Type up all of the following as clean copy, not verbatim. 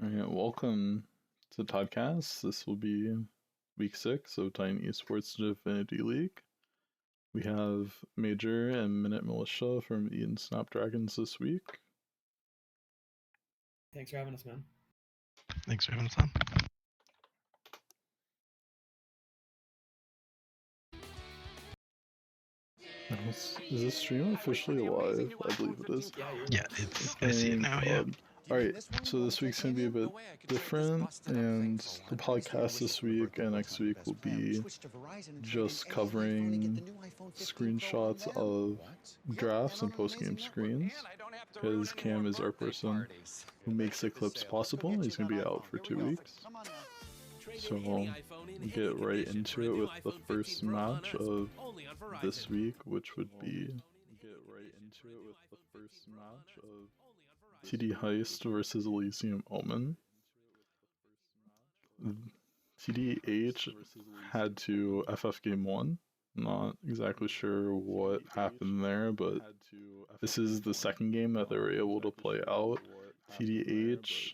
All right, welcome to Tidecast. This will be week 6 of Titan Esports Divinity League. We have Maj0r and MinuteMilitia from Eden Snapdragons this week. Thanks for having us, man. Thanks for having us on. Is this stream officially live? I believe it is. Yeah, it's. I see it now. Yeah. Alright, so this week's gonna be a bit different, and the podcast this week and next week will be just covering screenshots of drafts and post-game screens, because Cam is our person who makes the clips possible. He's gonna be out for 2 weeks. So we'll get right into it with the first match of this week, which would be TD Heist versus Elysium Omen. TDH had to FF game 1. Not exactly sure what happened there, but this is the second game that they were able to play out. TDH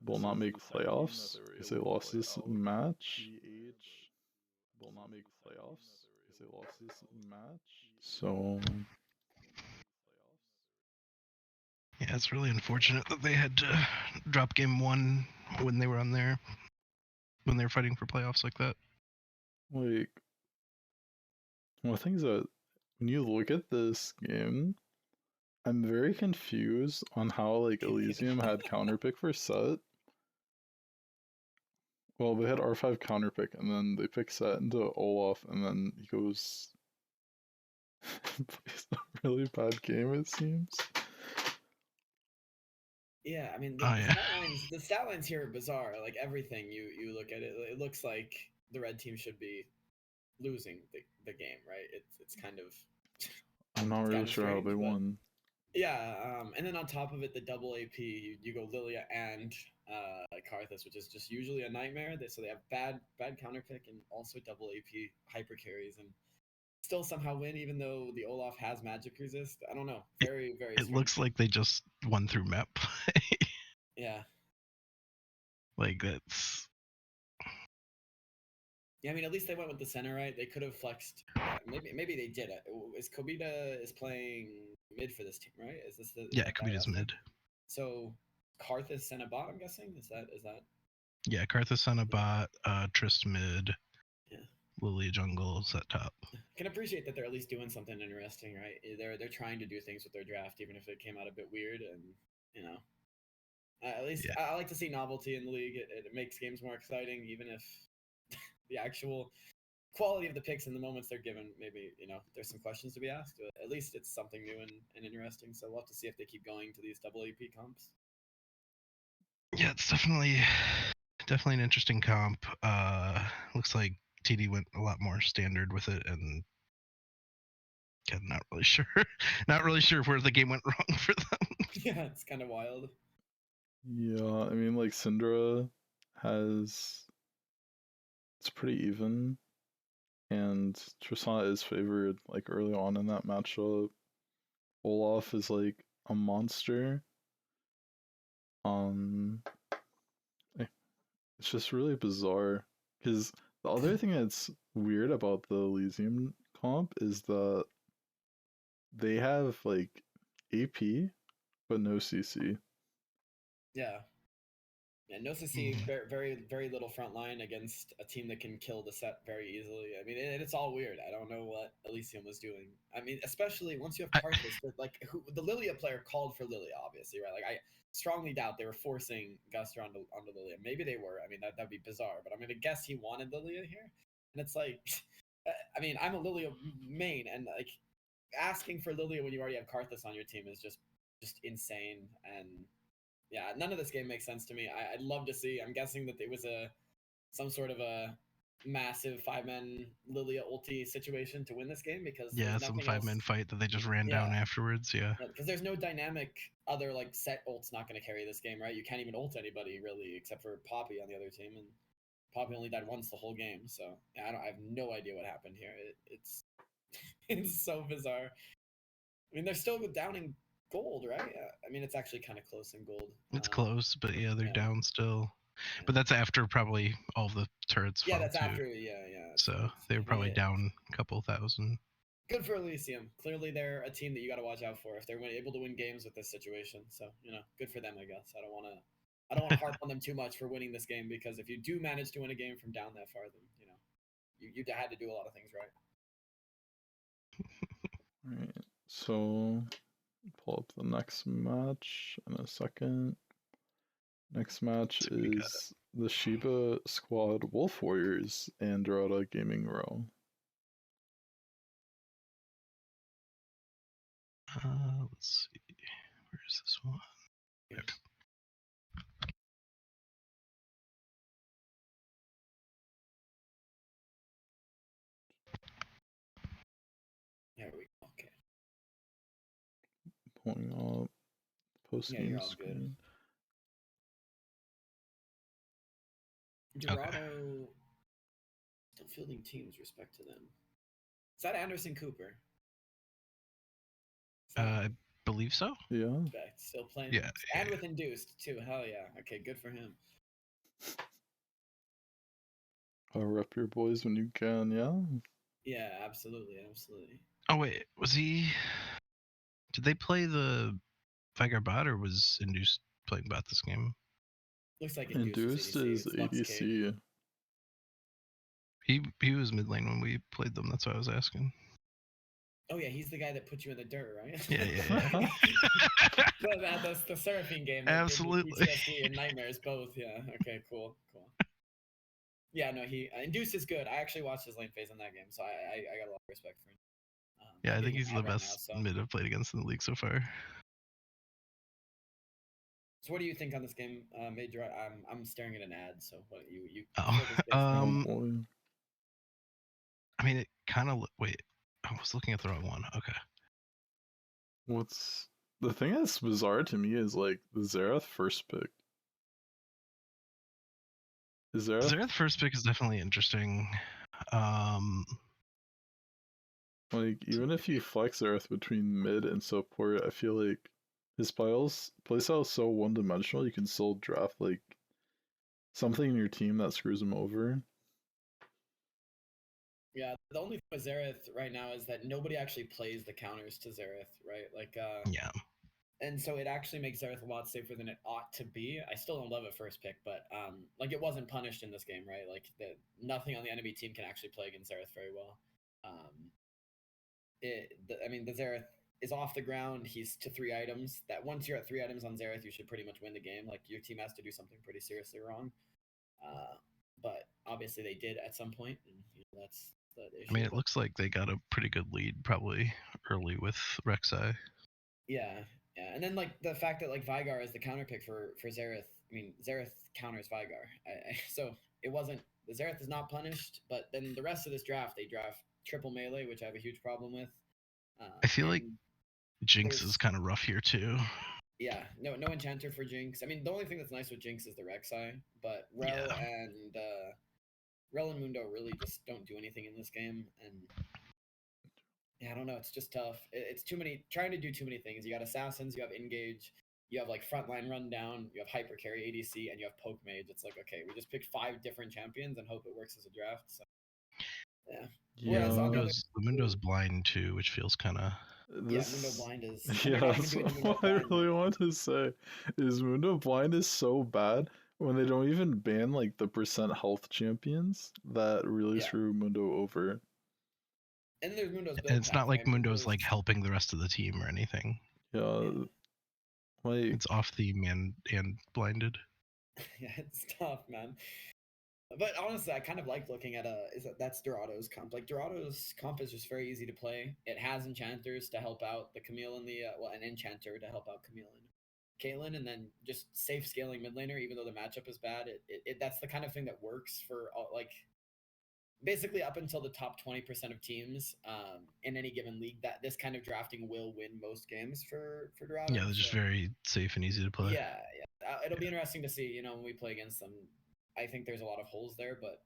will not make playoffs because they lost this match. So Yeah, it's really unfortunate that they had to drop game 1 when they were on there, when they were fighting for playoffs like that. like, one of the things that when you look at this game, I'm very confused on how like Elysium had counterpick for set. Well, they had R5 counterpick, and then they pick set into Olaf, and then he goes plays a really bad game, it seems. Yeah, I mean, the stat lines here are bizarre. Like everything you look at it, it looks like the red team should be losing the game, right? It's kind of. I'm not really sure how they won. Yeah, and then on top of it, the double AP, you go Lilia and Karthus, which is just usually a nightmare. So they have bad counterpick and also double AP hyper carries, and still somehow win, even though the Olaf has magic resist. I don't know. Very It looks like they just won through map play. Yeah. Like that's. Yeah, I mean, at least they went with the center, right? They could have flexed. Maybe they did it. Is Kobita is playing mid for this team, right? Is this the? Yeah, Kobita's mid. So, Karthus and a bot. I'm guessing. Is that? Yeah, Karthus and a bot. Trist mid. Yeah. Lilia jungle set top. Can appreciate that they're at least doing something interesting, right? They're trying to do things with their draft, even if it came out a bit weird, and you know. At least I like to see novelty in the league. It makes games more exciting, even if the actual quality of the picks and the moments they're given, maybe, there's some questions to be asked. But at least it's something new and interesting. So we'll have to see if they keep going to these double AP comps. Yeah, it's definitely an interesting comp. Looks like TD went a lot more standard with it, and I'm not really sure. Not really sure where the game went wrong for them. Yeah, it's kind of wild. Yeah, I mean, like Syndra it's pretty even, and Tristana is favored like early on in that matchup. Olaf is like a monster. It's just really bizarre because the other thing that's weird about the Elysium comp is that they have like AP but no CC. Yeah, no CC, very little front line against a team that can kill the set very easily. I mean, it's all weird. I don't know what Elysium was doing. I mean, especially once you have Karthus, the Lilia player called for Lilia, obviously, right? Like I strongly doubt they were forcing Guster onto Lilia. Maybe they were. I mean, that'd be bizarre, but I'm gonna guess he wanted Lilia here. And it's like, I mean, I'm a Lilia main, and like asking for Lilia when you already have Karthus on your team is just insane. And yeah, none of this game makes sense to me. I'd love to see. I'm guessing that it was some sort of a massive 5-man Lilia ulti situation to win this game, because some 5-man fight that they just ran down afterwards. Yeah, because there's no dynamic other like set ult's not going to carry this game, right? You can't even ult anybody really except for Poppy on the other team, and Poppy only died once the whole game. So yeah, I have no idea what happened here. It's it's so bizarre. I mean, they're still downing gold, right? Yeah. I mean, it's actually kind of close in gold. It's close, but yeah, they're yeah. down still. Yeah. But that's after probably all the turrets Yeah, fell that's too. after. Yeah. So they were probably down a couple thousand. Good for Elysium. Clearly, they're a team that you got to watch out for if they're able to win games with this situation. So good for them, I guess. I don't want to harp on them too much for winning this game, because if you do manage to win a game from down that far, then you had to do a lot of things right. Alright, so pull up the next match in a second. Next match is the Shiba Squad Wolf Warriors and Dorada Gaming Row. Let's see. Where's this one? Okay. There we go. Okay. Pulling up post-game screen. Dorado still fielding teams, respect to them. Is that Anderson Cooper? I believe so. Yeah. Respect. Still playing. Yeah. And with Induced too. Hell yeah. Okay, good for him. Rep your boys when you can, yeah? Yeah, absolutely. Oh wait, was he? Did they play the Vigar bot, or was Induced playing bot this game? Looks like Induced is ADC. He was mid lane when we played them. That's why I was asking. Oh yeah, he's the guy that put you in the dirt, right? Yeah. That's the surfing game. Absolutely. PTSD and nightmares both. Yeah. Okay. Cool. Yeah. No, Induce is good. I actually watched his lane phase in that game, so I got a lot of respect for him. Yeah, I think he's the best mid I've played against in the league so far. So what do you think on this game, Maj0r? I'm staring at an ad, so what you? I mean, it kind of. Wait, I was looking at the wrong one. Okay. What's the thing that's bizarre to me is like the Xerath first pick. Xerath first pick is definitely interesting. Like even if you flex Xerath between mid and support, I feel like his playstyle is so one-dimensional. You can still draft like something in your team that screws him over. Yeah, the only thing with Xerath right now is that nobody actually plays the counters to Xerath, right? Like, yeah. And so it actually makes Xerath a lot safer than it ought to be. I still don't love it first pick, but like it wasn't punished in this game, right? Like nothing on the enemy team can actually play against Xerath very well. The Xerath is off the ground. He's to 3 items. That once you're at 3 items on Xerath, you should pretty much win the game. Like your team has to do something pretty seriously wrong. But obviously they did at some point, and that's the issue. I mean, it looks like they got a pretty good lead probably early with Rek'Sai. Yeah, and then like the fact that like Vigar is the counter pick for Xerath. I mean, Xerath counters Vigar, so it wasn't. The Xerath is not punished, but then the rest of this draft, they draft triple melee, which I have a huge problem with. I feel like Jinx is kind of rough here too. Yeah, no enchanter for Jinx. I mean, the only thing that's nice with Jinx is the Rek'Sai, but Rel and Mundo really just don't do anything in this game, and yeah, I don't know. It's just tough. It's too many. Trying to do too many things. You got assassins. You have engage. You have like frontline rundown. You have hyper carry ADC, and you have poke mage. It's like, okay, we just picked 5 different champions and hope it works as a draft. So yeah. Mundo's blind too, which feels kind of. Mundo blind is. Yeah, that's what I really want to say. Is Mundo blind is so bad when they don't even ban like the % health champions that really screw Mundo over. And there's Mundo's build. And it's not like Mundo's like helping the rest of the team or anything. Yeah. Like it's off theme and blinded. Yeah, it's tough, man. But honestly, I kind of like looking at that's Dorado's comp. Like Dorado's comp is just very easy to play. It has enchanters to help out the Camille and an enchanter to help out Camille and Caitlyn, and then just safe scaling mid laner. Even though the matchup is bad, that's the kind of thing that works for like basically up until the top 20% of teams in any given league. That this kind of drafting will win most games for Dorado. Yeah, they're just very safe and easy to play. Yeah. It'll be interesting to see. When we play against them. I think there's a lot of holes there, but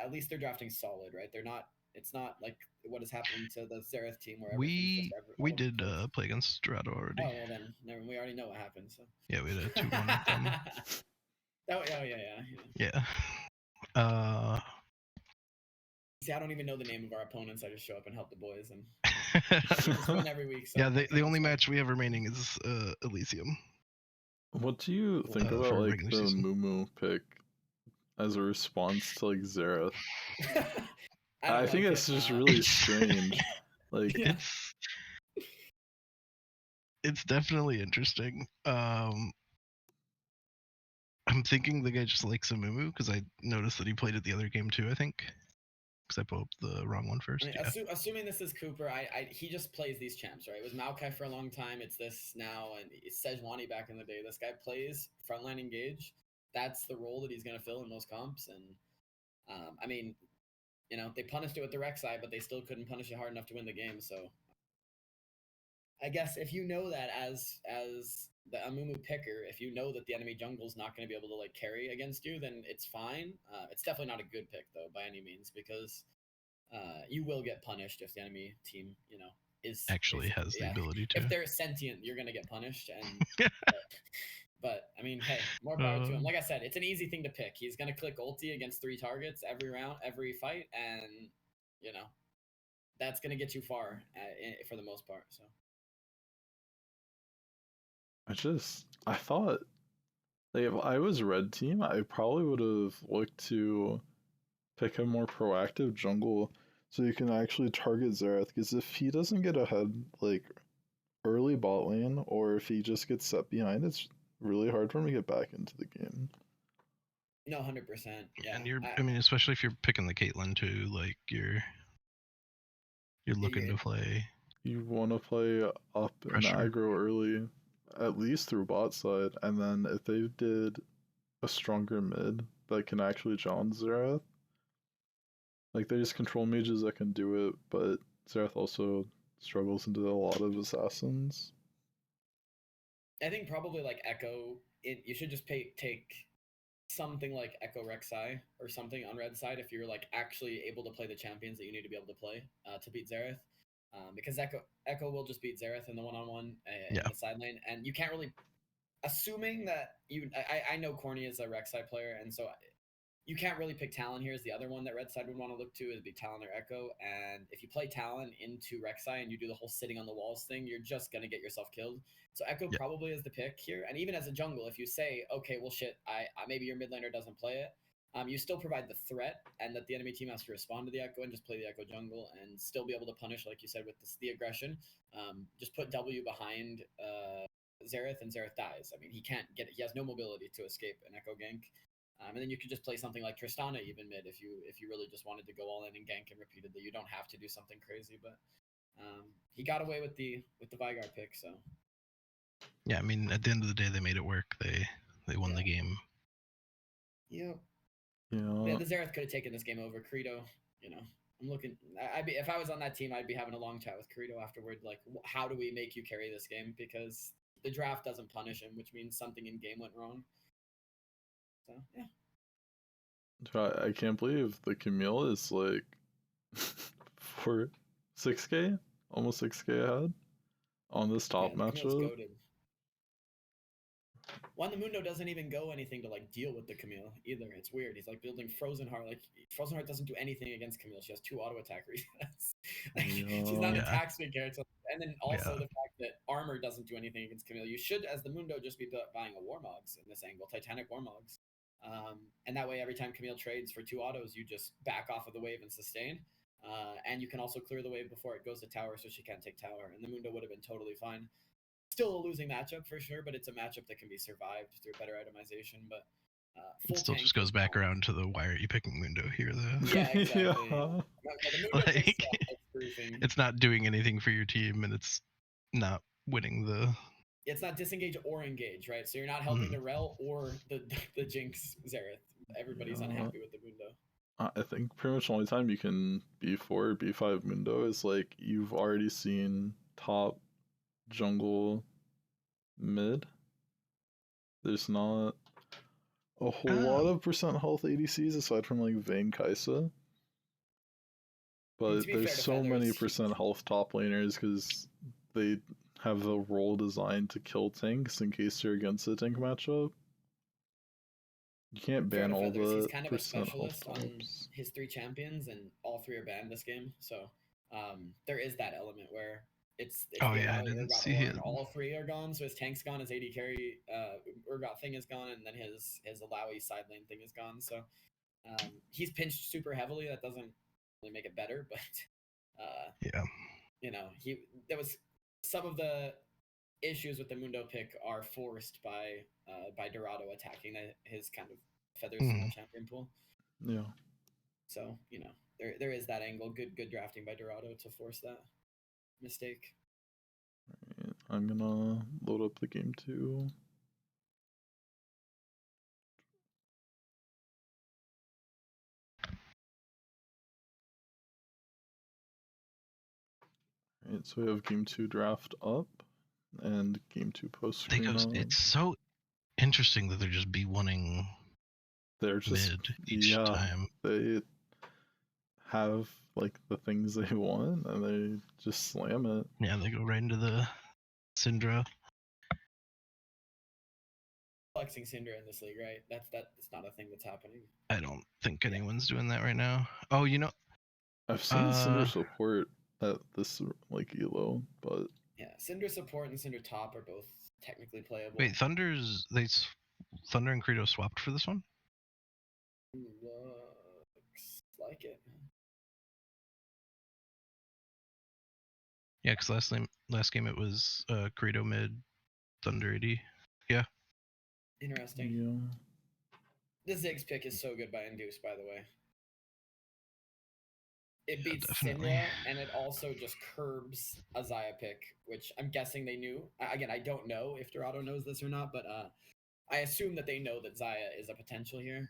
at least they're drafting solid, right? They're not It's not like what has happened to the Xerath team where We did play against Dorado already. Oh well, then we already know what happened. So yeah, we had a 2-1 with them. Oh yeah. See, I don't even know the name of our opponents. I just show up and help the boys, and we just win every week. So yeah, the only match we have remaining is Elysium. What do you think about for like regular the season. Mumu pick as a response to like Xerath? I think like it's it. just really strange. Like Yeah. It's definitely interesting. I'm thinking the guy just likes Amumu because I noticed that he played it the other game too. I think because I pulled up the wrong one first. I mean, assuming this is Cooper, he just plays these champs, right? It was Maokai for a long time. It's this now, and it's Sejuani back in the day. This guy plays frontline engage. That's the role that he's going to fill in most comps. And I mean, you know, they punished it with the Rek'Sai, but they still couldn't punish it hard enough to win the game. So I guess if you know that as the Amumu picker, if you know that the enemy jungle's not going to be able to like carry against you, then it's fine. It's definitely not a good pick though by any means, because you will get punished if the enemy team, you know, has the ability to. If they're sentient, you're gonna get punished. And but I mean, hey, more power to him. Like I said, it's an easy thing to pick. He's gonna click ulti against 3 targets every round, every fight, and you know, that's gonna get you far for the most part. So I thought like if I was red team, I probably would have looked to pick a more proactive jungle so you can actually target Xerath, because if he doesn't get ahead like early bot lane, or if he just gets set behind, it's really hard for him to get back into the game. No, 100%. Yeah, and I mean, especially if you're picking the Caitlyn too, like you're looking to play. You want to play up pressure and aggro early, at least through bot side, and then if they did a stronger mid that can actually challenge Xerath, like there's control mages that can do it, but Xerath also struggles into a lot of assassins. I think probably like Echo, you should just take something like Echo Rek'Sai or something on red side if you're like actually able to play the champions that you need to be able to play to beat Xerath. Because Echo will just beat Xerath in the one-on-one in the side lane, and you can't really, assuming that I know Corny is a Rek'Sai player, and so you can't really pick Talon here as the other one that red side would want to look to is be Talon or Echo. And if you play Talon into Rek'Sai and you do the whole sitting on the walls thing, you're just going to get yourself killed. So Echo probably is the pick here. And even as a jungle, if you say, okay, well, shit, I maybe your mid laner doesn't play it, you still provide the threat, and that the enemy team has to respond to the Echo and just play the Echo jungle and still be able to punish, like you said, with the aggression. Just put W behind Xerath, and Xerath dies. I mean, he has no mobility to escape an Echo gank. And then you could just play something like Tristana even mid if you really just wanted to go all in and gank him repeatedly. You don't have to do something crazy, but he got away with the Veigar pick. So yeah, I mean, at the end of the day, they made it work. They won the game. Yep. Yeah. The Xerath could have taken this game over Credo. You know, I'm looking. If I was on that team, I'd be having a long chat with Credo afterward. Like, how do we make you carry this game? Because the draft doesn't punish him, which means something in game went wrong. So yeah. I can't believe the Camille is like 6K, almost 6K ahead on this top matchup. One, the Mundo doesn't even go anything to like deal with the Camille either. It's weird. He's like building Frozen Heart. Like Frozen Heart doesn't do anything against Camille. She has 2 auto attack resets. She's not an attack speed character. And then also the fact that armor doesn't do anything against Camille. You should, as the Mundo, just be buying a Warmogs in this angle, Titanic Warmogs. And that way, every time Camille trades for 2 autos, you just back off of the wave and sustain. And you can also clear the wave before it goes to tower, so she can't take tower. And the Mundo would have been totally fine. Still a losing matchup for sure, but it's a matchup that can be survived through better itemization. But it still just goes back around to the why are you picking Mundo here, though? Yeah, exactly. Like, it's not doing anything for your team, and it's not winning the. It's not disengage or engage, right? So you're not helping the Rel or the Jinx Xerath. Everybody's unhappy with the Mundo. I think pretty much the only time you can B4 or B5 Mundo is like you've already seen top jungle mid. There's not a whole lot of percent health ADCs aside from like Vayne Kai'Sa. But To be there's fair to so many Feathers, % health top laners because they have a role designed to kill tanks in case you're against a tank matchup. You can't fair ban to all Feathers, he's the kind of a % health specialist on tops. his 3 champions, and all 3 are banned this game. So there is that element where it's Oh the yeah, I Alawi, didn't Urgot, see Ornn, it. all 3 are gone. So his tank's gone, his AD carry, Urgot thing is gone, and then his Alawi side lane thing is gone. So he's pinched super heavily. That doesn't really make it better, but Yeah. you know, there was some of the issues with the Mundo pick are forced by Dorado attacking his kind of Feathers small champion pool. Yeah. So there is that angle. Good drafting by Dorado to force that mistake. Right, I'm gonna load up the game too. Right, so we have game 2 draft up and game 2 post screen up. It's so interesting that they're just B1ing They're just mid each time. They have like the things they want and they just slam it. Yeah, they go right into the Syndra. Flexing Syndra in this league, right? That's not a thing that's happening. I don't think anyone's doing that right now. Oh, I've seen Cinder support at this like elo, but yeah, Syndra support and Syndra top are both technically playable. Wait, Thunder and Credo swapped for this one? Looks like it. Yeah, because last game it was Credo mid, Thunder AD. Yeah. Interesting. yeah. The Ziggs pick is so good by Induce, by the way. It beats definitely. Syndra, and it also just curbs a Xayah pick, which I'm guessing they knew. Again, I don't know if Dorado knows this or not, but I assume that they know that Xayah is a potential here.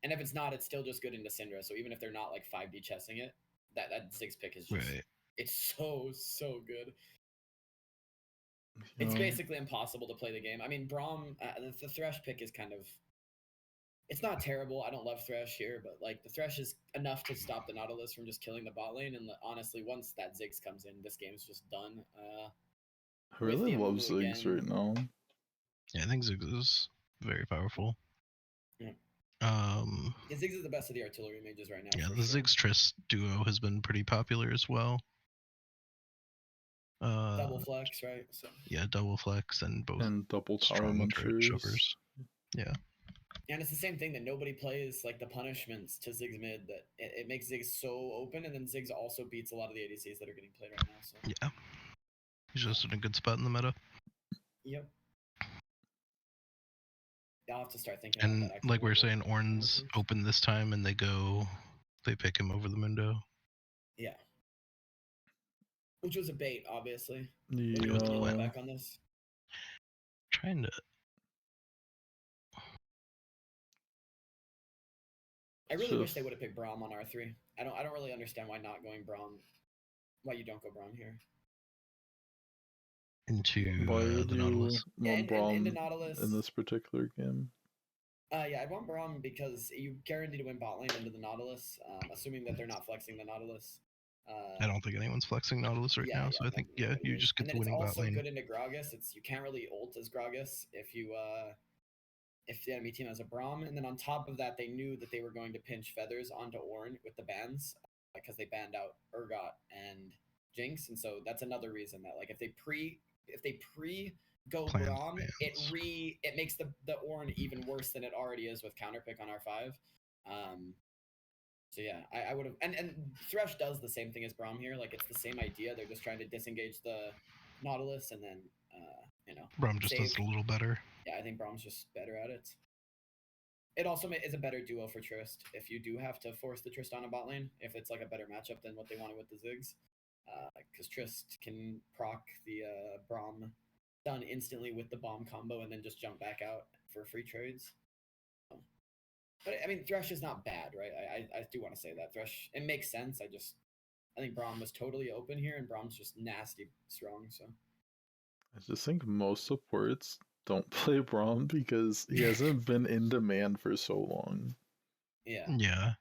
And if it's not, it's still just good into Syndra. So even if they're not like 5D chessing it, that Ziggs pick is just it's so good. It's basically impossible to play the game. I mean, Braum, the Thresh pick is kind of. It's not terrible. I don't love Thresh here, but like the Thresh is enough to stop the Nautilus from just killing the bot lane. And honestly, once that Ziggs comes in, this game's just done. I really love Ziggs right now. Yeah, I think Ziggs is very powerful. Yeah. Ziggs is the best of the artillery mages right now. Yeah, the Ziggs Triss duo has been pretty popular as well. Double flex, right? So. Yeah, double flex and both double tower strong munchers. Yeah. And it's the same thing that nobody plays like the punishments to Ziggs mid, that it makes Ziggs so open, and then Ziggs also beats a lot of the ADCs that are getting played right now. So. Yeah. He's just in a good spot in the meta. Yep. I'll have to start thinking and about that. Like we were saying, Ornn's open this time and they pick him over the Mundo. Yeah. Which was a bait, obviously. Yeah. Back on this. Trying to. I really wish they would have picked Braum on R3. I don't really understand why not going Braum. Why you don't go Braum here? Into why the Nautilus. Want Braum into Nautilus in this particular game? Yeah, I want Braum because you guarantee to win bot lane into the Nautilus, assuming that they're not flexing the Nautilus. I don't think anyone's flexing Nautilus right now, so I think you just get the winning bot lane. And then it's also good into Gragas. You can't really ult as Gragas if the enemy team has a Braum, and then on top of that, they knew that they were going to pinch Feathers onto Ornn with the bans because they banned out Urgot and Jinx, and so that's another reason that like if they pre go Braum, it makes the Ornn even worse than it already is with counterpick on R5. So yeah, I would have, and Thresh does the same thing as Braum here. Like it's the same idea. They're just trying to disengage the Nautilus, and then Braum just does it a little better. Yeah, I think Braum's just better at it. It also is a better duo for Trist if you do have to force the Trist on a bot lane, if it's like a better matchup than what they wanted with the Ziggs. Because Trist can proc the Braum stun instantly with the bomb combo and then just jump back out for free trades. But I mean, Thresh is not bad, right? I do want to say that. Thresh, it makes sense. I think Braum was totally open here, and Braum's just nasty strong, so. I just think most supports don't play Braum because he hasn't been in demand for so long. Yeah. Yeah.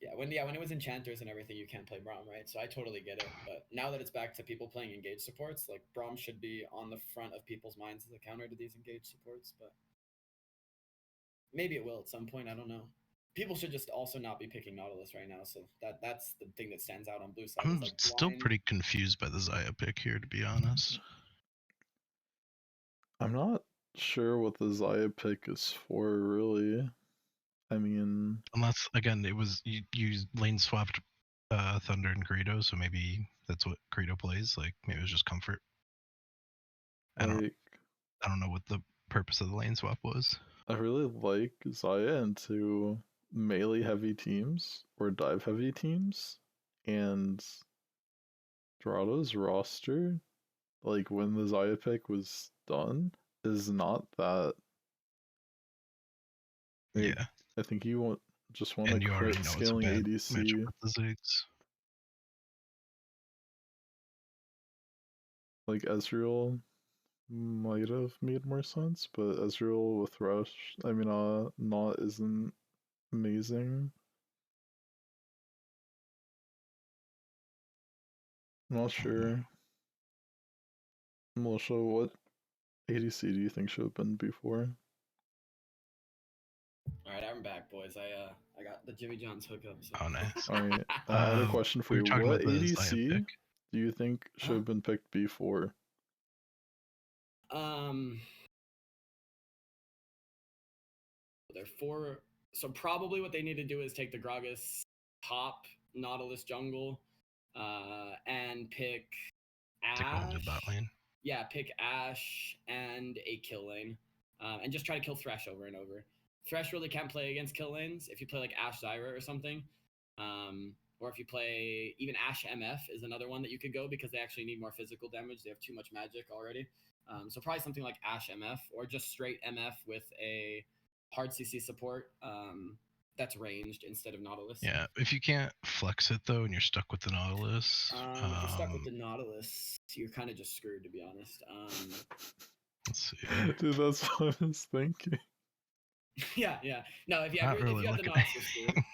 Yeah. when it was enchanters and everything, you can't play Braum, right? So I totally get it. But now that it's back to people playing engage supports, like Braum should be on the front of people's minds as a counter to these engage supports. But maybe it will at some point. I don't know. People should just also not be picking Nautilus right now. So that's the thing that stands out on blue side. I'm is like still blind. pretty confused by the Xayah pick here, to be honest. I'm not sure what the Xayah pick is for, really. I mean, Unless, again, it was you lane swapped Thunder and Greedo, so maybe that's what Greedo plays. Like maybe it was just comfort. I don't know what the purpose of the lane swap was. I really like Xayah into melee heavy teams or dive heavy teams, and Dorado's roster, like when the Xayah pick was done, is not that. Like, Yeah, I think you just want and to you already quit know scaling it's a bad ADC. matchup with the Ziggs. Like Ezreal might have made more sense, but Ezreal with Rush, I mean, not isn't amazing. I'm not sure. Militia, what ADC do you think should have been before? All right, I'm back, boys. I got the Jimmy John's hookup. So. Oh, nice. All right, I had a question for we you. were talking What about the Xayah ADC pick. do you think should have been picked before? There are 4. So probably what they need to do is take the Gragas top Nautilus jungle, and pick Ash. Bot lane. Yeah, pick Ash and a kill lane, and just try to kill Thresh over and over. Thresh really can't play against kill lanes if you play like Ash Zyra or something, or if you play even Ash MF is another one that you could go because they actually need more physical damage. They have too much magic already. So probably something like Ash MF or just straight MF with a hard CC support that's ranged instead of Nautilus. Yeah, if you can't flex it though and you're stuck with the Nautilus. If you're stuck with the Nautilus, you're kind of just screwed, to be honest. Let's see. Dude, that's what I was thinking. Yeah. No, if you have the Nautilus, you're screwed.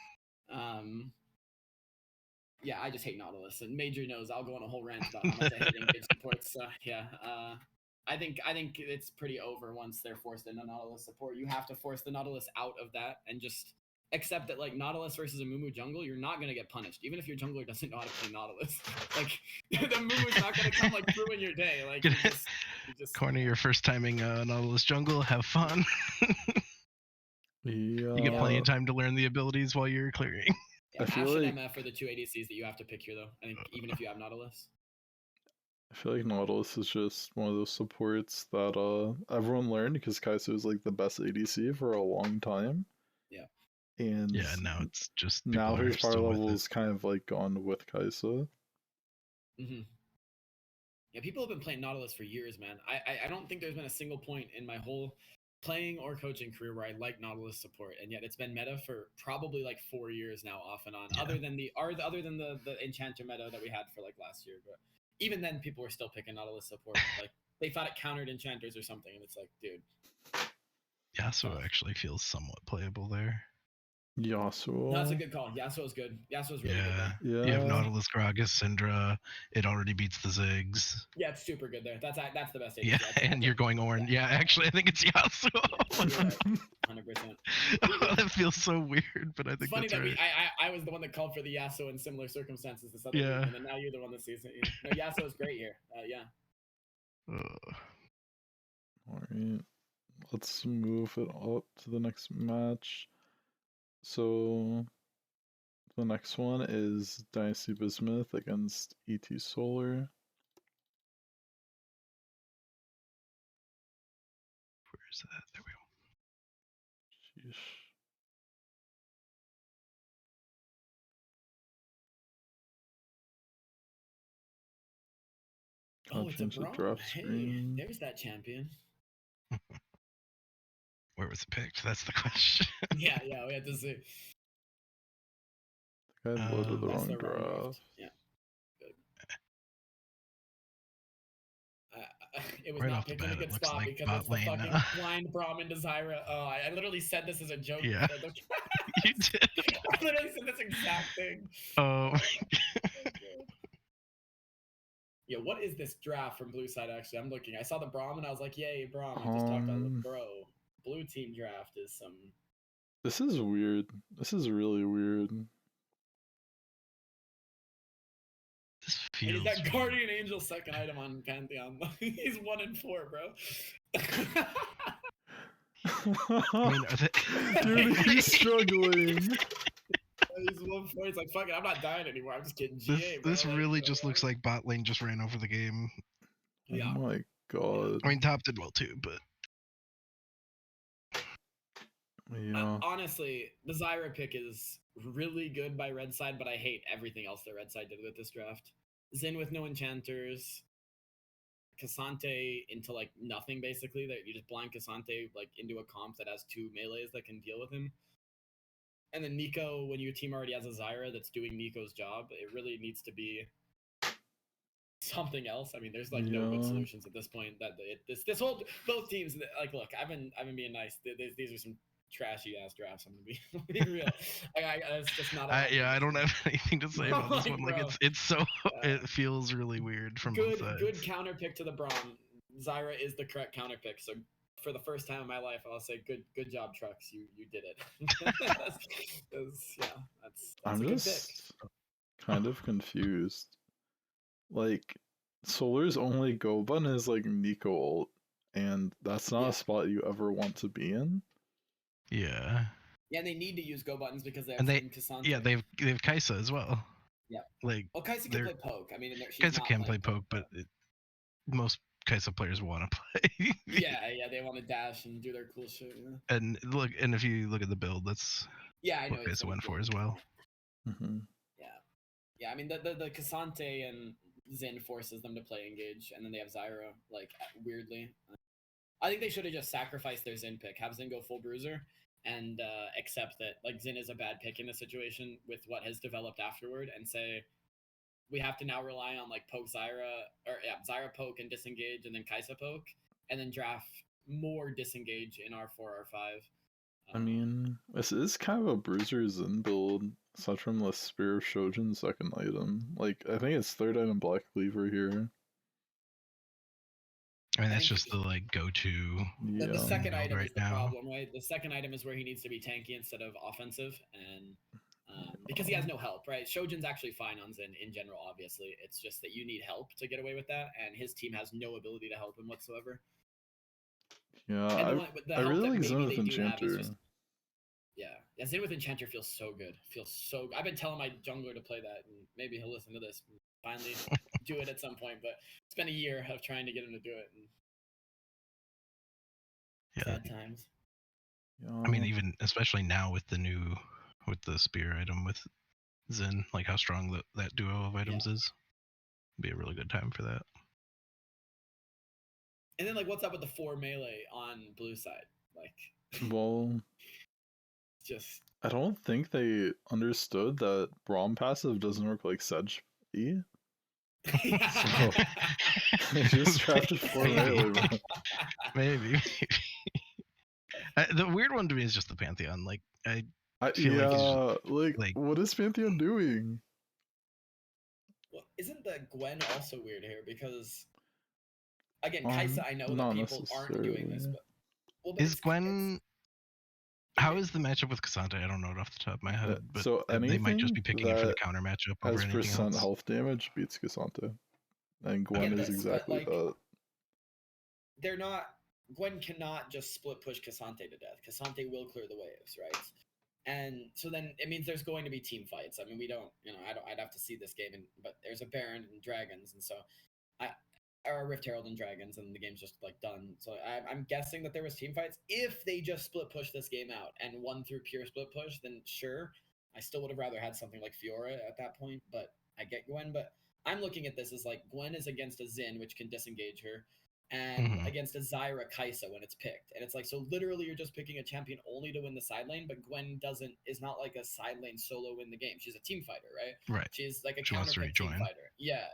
Yeah, I just hate Nautilus, and Maj0r knows I'll go on a whole rant about how much I hate engage supports. So yeah, I think it's pretty over once they're forced into Nautilus support. You have to force the Nautilus out of that and just accept that, like, Nautilus versus a Mumu jungle, you're not gonna get punished, even if your jungler doesn't know how to play Nautilus. Like the Mumu's not gonna come like ruin your day. Like you just corner your first timing Nautilus jungle. Have fun. Yeah. You get plenty of time to learn the abilities while you're clearing. Yeah, I feel Ash like and MF are the 2 ADCs that you have to pick here, though. I think even if you have Nautilus. I feel like Nautilus is just one of those supports that everyone learned because Kai'Sa was like the best ADC for a long time. Yeah. And yeah, now it's just now people are his power still with level it. is kind of like gone with Kai'Sa. Mm-hmm. Yeah, people have been playing Nautilus for years, man. I don't think there's been a single point in my whole playing or coaching career where I like Nautilus support, and yet it's been meta for probably like 4 years now, off and on. Yeah. Other than the enchanter meta that we had for like last year, but even then, people were still picking Nautilus support. Like they thought it countered enchanters or something, and it's like, dude. Yasuo actually feels somewhat playable there. Yasuo. No, that's a good call. Yasuo's good. Yasuo's really good there. Yeah. You have Nautilus, Gragas, Syndra. It already beats the Ziggs. Yeah, it's super good there. That's the best ADC. Yeah, and you're going orange. Yeah, actually, I think it's Yasuo. Yeah, 100%. That feels so weird, but I think It's funny that's that right. I was the one that called for the Yasuo in similar circumstances this other Yeah. week, and then now you're the one that sees it. No, Yasuo's great here. Yeah. Alright. Let's move it up to the next match. So the next one is Dynasty Bismuth against ET Solar. Where's that? There we go. Sheesh. Oh, it's a change the Braum. draft Hey, screen. there's that champion. Where was it picked? That's the question. Yeah, we had to see. I loaded the That's wrong the wrong draft. draft. Yeah. Good. It was Right not off the picked in a bat, it good looks spot like because bot it's the lane. fucking blind Brahmin to Zyra. Oh, I literally said this as a joke. Yeah. before the- You did. I literally said this exact thing. Oh. Yeah, what is this draft from Blue Side? Actually, I'm looking. I saw the Braum and I was like, "Yay, Braum!" I just talked about bro. Blue team draft is some. This is weird. This is really weird. This And feels. he's that Guardian Angel second item on Pantheon. He's 1 in 4, bro. I mean, are they... Dude, he's struggling. He's 1 4. He's like, "Fuck it, I'm not dying anymore. I'm just getting GA, bro." This really just looks like bot lane just ran over the game. Yeah. Oh my god. I mean, top did well too, but Yeah. Honestly, the Zyra pick is really good by Red Side, but I hate everything else that Red Side did with this draft. Xin with no enchanters, Cassante into like nothing basically. That you just blind Cassante like into a comp that has 2 melees that can deal with him. And then Nico, when your team already has a Zyra that's doing Nico's job, it really needs to be something else. I mean, there's like no good Yeah. solutions at this point. That this whole both teams like look. I've been being nice. These are some trashy ass drafts. I'm gonna be real. It's just not. I don't have anything to say about this one. Like bro. it's so it feels really weird from both sides. Good counter pick to the Braum. Zyra is the correct counter pick. So for the first time in my life, I'll say good job, Trucks. You did it. That's I'm a good just kind of confused. Like, Solar's only go button is like Nico ult, and that's not a spot you ever want to be in. Yeah. Yeah, and they need to use go buttons because they have Cassandra. Yeah, they've Kai'Sa as well. Yeah. Like, well, Kai'Sa can play poke. I mean, Kai'Sa can play poke, but most Kai'Sa players want to play. yeah, they want to dash and do their cool shit. Yeah. And if you look at the build, that's I know what Kai'Sa went for as well. Mm-hmm. Yeah. I mean, the Cassante and Xin forces them to play engage, and then they have Zyra like weirdly. I think they should have just sacrificed their Xin pick, have Xin go full bruiser, and accept that like Xin is a bad pick in the situation with what has developed afterward, and say we have to now rely on like poke Zyra Zyra poke and disengage, and then Kai'Sa poke, and then draft more disengage in R4 R5. I mean, this is kind of a bruiser Xin build, aside from the Spear of Shojin's second item. Like, I think it's third item Black Cleaver here. I mean, that's just the like go-to. Yeah. The second item right is the now. problem, right? The second item is where he needs to be tanky instead of offensive, and because he has no help, right? Shojin's actually fine on Xin in general, obviously. It's just that you need help to get away with that, and his team has no ability to help him whatsoever. Yeah, The I help really that like maybe Xin with they do have is Enchanter. just- Yeah, Xin with Enchanter feels so good. I've been telling my jungler to play that, and maybe he'll listen to this and finally do it at some point, but it's been a year of trying to get him to do it. And sad times. Yeah. I mean, even especially now with the spear item with Xin, like how strong that duo of items is. It'd be a really good time for that. And then like what's up with the 4 melee on blue side? Like Well, just I don't think they understood that Braum passive doesn't work like Sedge E. So they just drafted 4 melee. Bro. Maybe. The weird one to me is just the Pantheon. Like I feel like what is Pantheon doing? Well, isn't the Gwen also weird here? Because again, Kai'Sa, I know that people aren't doing this, but is Gwen? How is the matchup with Cassandra? I don't know it off the top of my head, but so they might just be picking it for the counter matchup over anything percent else. Health damage beats Cassandra, and Gwen is exactly that. They're not. Gwen cannot just split push Cassandra to death. Cassandra will clear the waves, right? And so then it means there's going to be team fights. I mean, we don't, I'd have to see this game, but there's a Baron and Dragons, and so or a Rift Herald and Dragons, and the game's just like done. So I'm guessing that there was team fights. If they just split push this game out and won through pure split push, then sure, I still would have rather had something like Fiora at that point. But I get Gwen, but I'm looking at this as like Gwen is against a Xin, which can disengage her, and against a Zyra Kai'Sa when it's picked. And it's like, so literally you're just picking a champion only to win the side lane, but Gwen is not like a side lane solo win the game. She's a team fighter, right? Right. She's like a She wants to counter team rejoin. fighter. Yeah.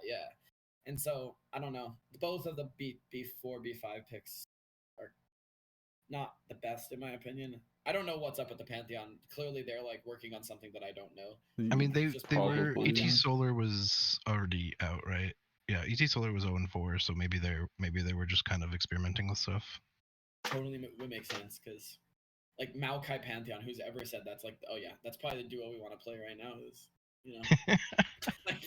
And so I don't know. Both of the B4, B5 picks are not the best in my opinion. I don't know what's up with the Pantheon. Clearly, they're like working on something that I don't know. I mean, they were Probably. ET Solar was already out, right? Yeah, ET Solar was 0-4, so maybe they were just kind of experimenting with stuff. Totally would make sense because like Maokai Pantheon, who's ever said that's like, oh yeah, that's probably the duo we want to play right now. Is like,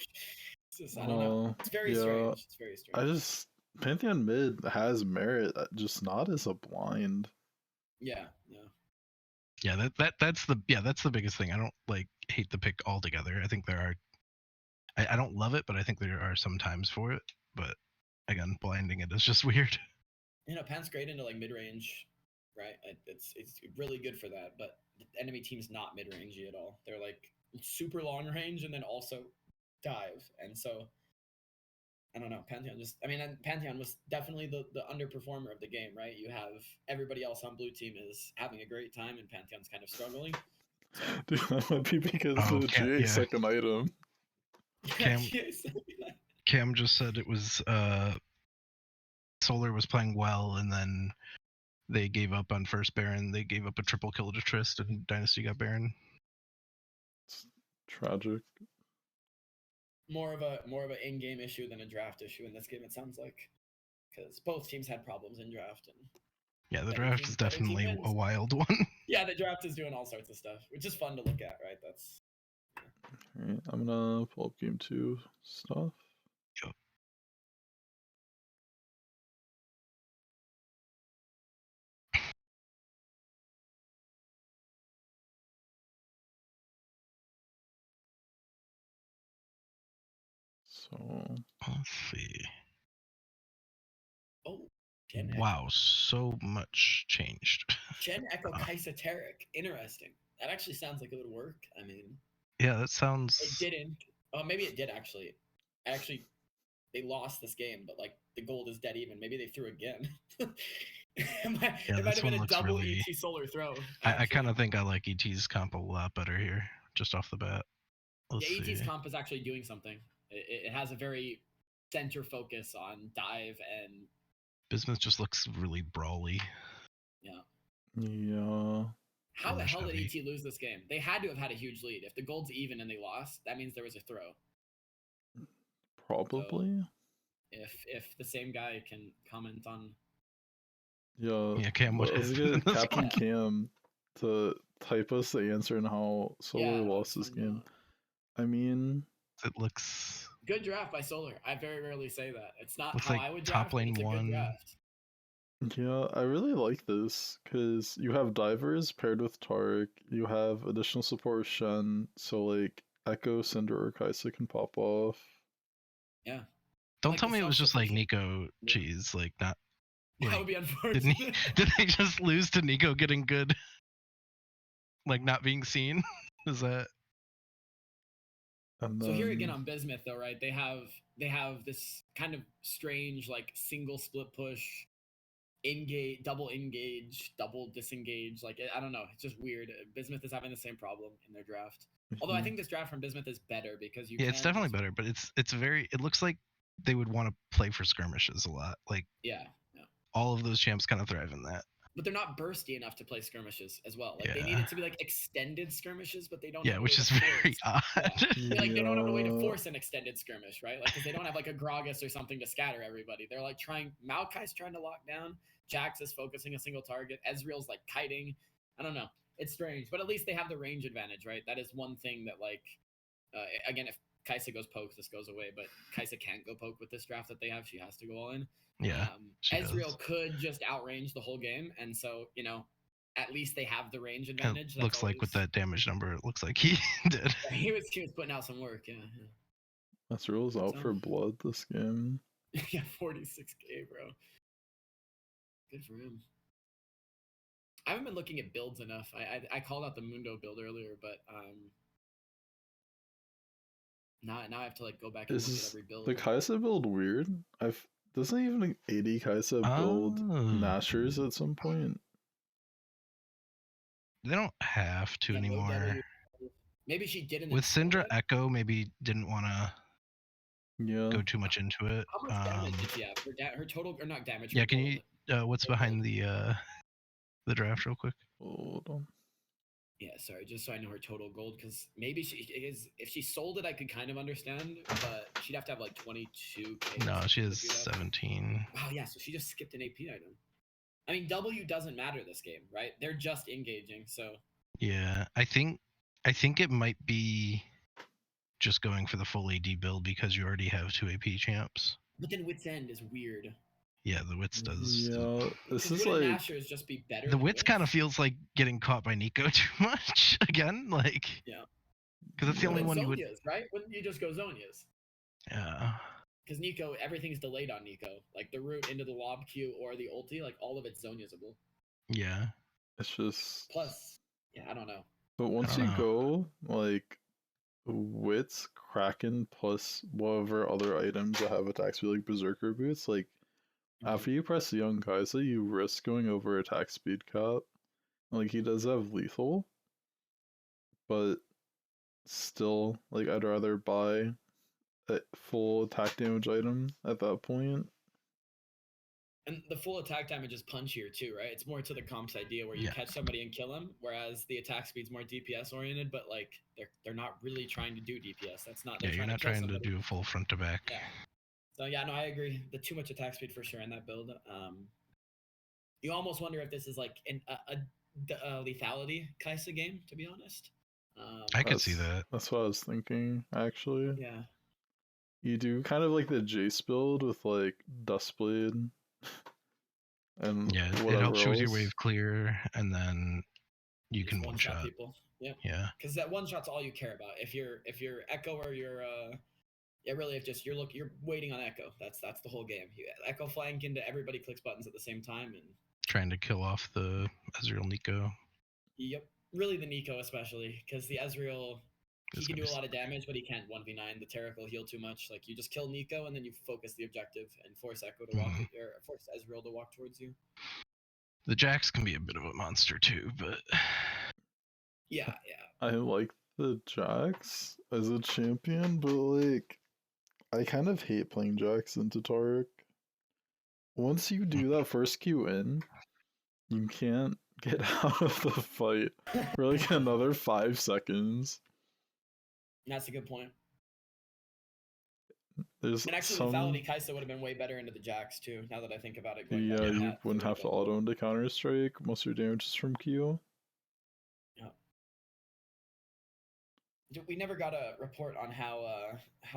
it's just, I don't know. It's very strange. It's very strange. Pantheon mid has merit, just not as a blind. Yeah. Yeah, that's the biggest thing. I don't like hate the pick altogether. I think there are. I don't love it, but I think there are some times for it. But again, blinding it is just weird. Pan's great into like mid range, right? It's really good for that. But the enemy team's not mid rangey at all. They're like super long range and then also dive. And so I don't know. Pantheon Pantheon was definitely the underperformer of the game, right? You have everybody else on blue team is having a great time, and Pantheon's kind of struggling. So. Dude, that might be because of the GA second item. Cam just said it was Solar was playing well, and then they gave up on first Baron. They gave up a triple kill to Trist, and Dynasty got Baron. It's tragic. More of an in-game issue than a draft issue in this game, it sounds like, because both teams had problems in draft. And yeah, the draft is definitely a wild one. Yeah, the draft is doing all sorts of stuff, which is fun to look at, right? That's. Yeah. All right, I'm gonna pull up game 2 stuff. Yep. So let's see. Oh, wow, so much changed. Gen Echo Kaisa Tarek. Interesting. That actually sounds like it would work. I mean, yeah, that sounds. It didn't. Oh, maybe it did actually. They lost this game, but like the gold is dead even. Maybe they threw again. it might have been a double really... ET Solar throw. I kind of think I like ET's comp a lot better here, just off the bat. ET's comp is actually doing something. It has a very center focus on dive, and Bismuth just looks really brawly. Yeah. How the hell did ET lose this game? They had to have had a huge lead. If the gold's even and they lost, that means there was a throw. Probably. So if the same guy can comment on. Yeah, Cam. Let's get Captain Cam to type us the answer and how Solar lost this game. I mean, it looks good draft by Solar. I very rarely say that. It's not looks how like I would draft. Top lane it's a one. Good draft. Yeah, I really like this because you have divers paired with Tarek. You have additional support with Shen, so like Echo, Cinder, or Kaisa can pop off. Yeah. Don't like tell me it was just like Nico cheese, like not. Like, that would be unfortunate. Did they just lose to Nico getting good, like not being seen? Is that? So here again on Bismuth though, right? They have this kind of strange like single split push, double engage, double disengage. Like I don't know, it's just weird. Bismuth is having the same problem in their draft. Although I think this draft from Bismuth is better because you. Yeah, it's definitely better, but it's very. It looks like they would want to play for skirmishes a lot. Like all of those champs kind of thrive in that. But they're not bursty enough to play skirmishes as well. Like they need it to be like extended skirmishes, but they don't. Yeah, which is very odd. Like they don't have a way to force an extended skirmish, right? Like because they don't have like a Gragas or something to scatter everybody. They're like Maokai's trying to lock down. Jax is focusing a single target. Ezreal's like kiting. I don't know. It's strange, but at least they have the range advantage, right? That is one thing that like, again, if Kaisa goes poke, this goes away, but Kaisa can't go poke with this draft that they have. She has to go all in. Yeah. Ezreal could just outrange the whole game, and so at least they have the range advantage. Looks like with that damage number, it looks like he did. Yeah, he was putting out some work. Yeah. Ezreal's out for blood this game. Yeah, 46k, bro. Good for him. I haven't been looking at builds enough. I called out the Mundo build earlier, but now I have to like go back and look at every build. The Kaisa build weird? Doesn't even 80 Kaisa build Nashers at some point? They don't have to anymore. Maybe she did in with Syndra Echo. Maybe didn't want to. Yeah. go too much into it. How much damage did she have? Her total, or not damage? Yeah, her can gold. you what's behind the draft real quick? Hold on. Yeah, sorry, just so I know her total gold, because maybe if she sold it, I could kind of understand, but she'd have to have like 22K. No, she to has do that. 17. Wow, yeah, so she just skipped an AP item. I mean, W doesn't matter this game, right? They're just engaging, so. Yeah, I think it might be just going for the full AD build because you already have 2 AP champs. But then Wit's End is weird. Yeah, the Wits does. Yeah, this is Wouldn't like Nashers just be better? The than Wits kind of feels like getting caught by Nico too much again, like. Yeah. Because that's the only Well, one you would. Zonia's, right? Wouldn't you just go Zonia's? Yeah. Because Nico, everything's delayed on Nico. Like the route into the lob queue or the ulti, like all of it's Zonia'sable. Yeah. it's just. Plus, yeah, I don't know. But once don't you know. go like Wits, Kraken plus whatever other items that have attack speed like Berserker boots, like after you press the Young Kaisa, you risk going over attack speed cap. Like he does have lethal, but still, like I'd rather buy a full attack damage item at that point. And the full attack damage is punchier too, right? It's more to the comp's idea where you catch somebody and kill him, whereas the attack speed's more DPS oriented. But like they're not really trying to do DPS. That's not. Yeah, you're not trying to do full front to back. Yeah. So yeah, no, I agree. The too much attack speed for sure in that build. You almost wonder if this is like a lethality Kaisa game, to be honest. I could see that. That's what I was thinking, actually. Yeah. You do kind of like the Jace build with like Dustblade. And yeah, it helps you with your wave clear, and then you can one shot people. Yep. Yeah. Because that one shot's all you care about. If you're Echo or you're yeah, really, if just you're waiting on Echo. That's the whole game. You Echo flank into everybody clicks buttons at the same time and trying to kill off the Ezreal Nico. Yep, really the Nico especially, because the Ezreal he can do a lot of damage, but he can't 1v9. The Taric will heal too much. Like you just kill Nico and then you focus the objective and force Echo to walk or force Ezreal to walk towards you. The Jax can be a bit of a monster too, but yeah. I like the Jax as a champion, but like I kind of hate playing Jax into Taric. Once you do that first Q in, you can't get out of the fight for like another 5 seconds. That's a good point. There's and actually, lethality Kaisa would have been way better into the Jax too. Now that I think about it, yeah, you wouldn't have to auto into Counter Strike. Most of your damage is from Q. Yeah. We never got a report on how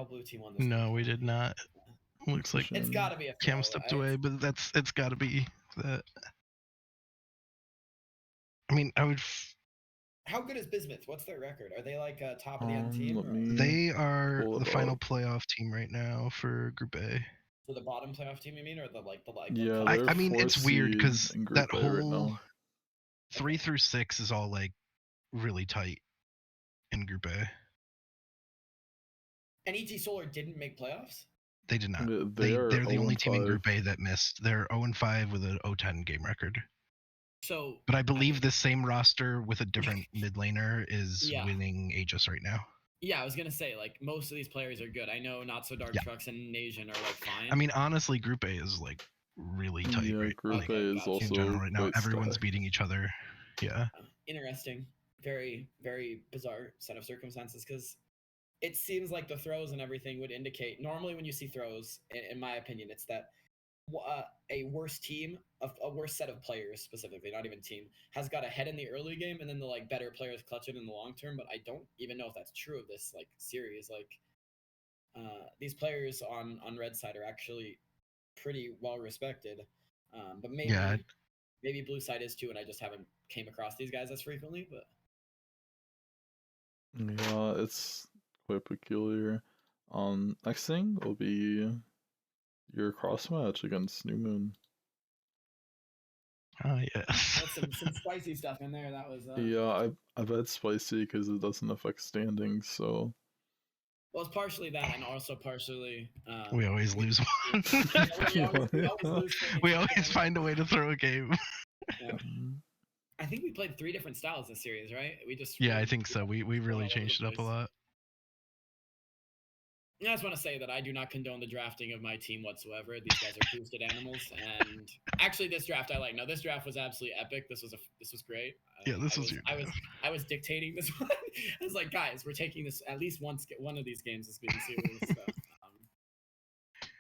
Blue Team won this. No, we did not. Looks like it's got to be a Cam stepped away, but it's got to be that. I mean, I would. How good is Bismuth? What's their record? Are they like top of the end team? They are the final playoff team right now for Group A. So the bottom playoff team, you mean, or the Yeah, I mean, it's weird because that whole right 3 through 6 is all like really tight in Group A. And ET Solar didn't make playoffs? They did not. They're the only team in Group A that missed. They're 0-5 with an 0-10 game record. So, but I believe the same roster with a different mid laner is winning Aegis right now. Yeah, I was gonna say like most of these players are good. I know Not So Dark Trucks and Asian are like fine. I mean, honestly, Group A is like really tight right Group A is also in general right now. Everyone's beating each other. Yeah. Interesting. Very, very bizarre set of circumstances because it seems like the throws and everything would indicate. Normally, when you see throws, in my opinion, it's that a worse team, a worse set of players specifically, not even team, has got ahead in the early game, and then the like better players clutch it in the long term. But I don't even know if that's true of this like series. Like these players on red side are actually pretty well respected, but maybe blue side is too, and I just haven't came across these guys as frequently. But yeah, it's quite peculiar. Next thing will be your cross match against New Moon. Oh yes. some spicy stuff in there. That was yeah, I bet spicy because it doesn't affect standings. So well, it's partially that, and also partially we always lose one. we always find a way to throw a game. Yeah. I think we played 3 different styles this series, right? I think so. We really changed it up a lot. I just want to say that I do not condone the drafting of my team whatsoever. These guys are boosted animals, and actually, this draft I like. No, this draft was absolutely epic. This was great. Yeah, this was your draft. I was dictating this one. I was like, guys, we're taking this at least once. One of these games is being serious. So,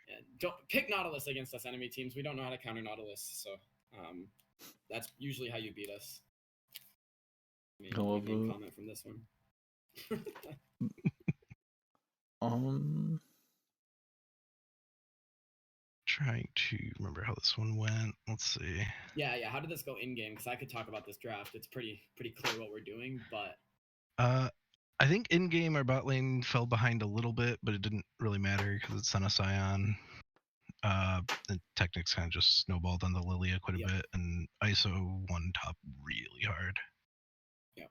yeah, don't pick Nautilus against us enemy teams. We don't know how to counter Nautilus, so that's usually how you beat us. I love it. Comment from this one. Trying to remember how this one went. Let's see. Yeah. How did this go in game? Because I could talk about this draft. It's pretty clear what we're doing, but I think in game our bot lane fell behind a little bit, but it didn't really matter because it sent a Scion. The Technics kind of just snowballed on the Lilia quite a bit, and ISO won top really hard. Yeah,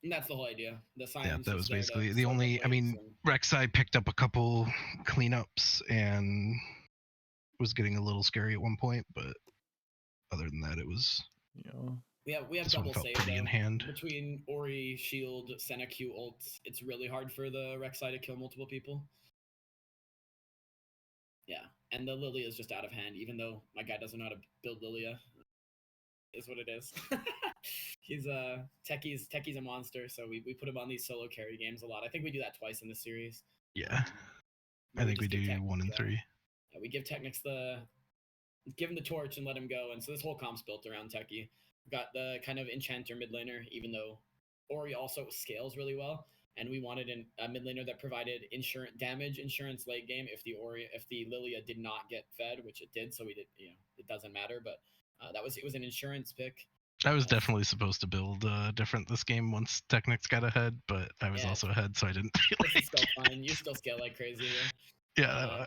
and that's the whole idea. The Scion. Yeah, that was basically the only. I mean, Rek'Sai picked up a couple cleanups and was getting a little scary at one point, but other than that, it was. Yeah. We have double save in hand. Between Ori, Shield, Senna Q ults. It's really hard for the Rek'Sai to kill multiple people. Yeah, and the Lilia is just out of hand, even though my guy doesn't know how to build Lilia. Is what it is. He's Techie's a monster, so we put him on these solo carry games a lot. I think we do that twice in the series. Yeah, I think we do 1 and 3. Yeah, we give Technics give him the torch and let him go, and so this whole comp's built around Techie. We've got the kind of enchanter mid laner, even though Ori also scales really well, and we wanted a mid laner that provided damage insurance late game if the Lilia did not get fed, which it did, so we did. It doesn't matter, but it was an insurance pick. I was definitely supposed to build different this game once Technics got ahead, but I was also ahead, so I didn't feel like. It's still fine. You still scale like crazy. Yeah,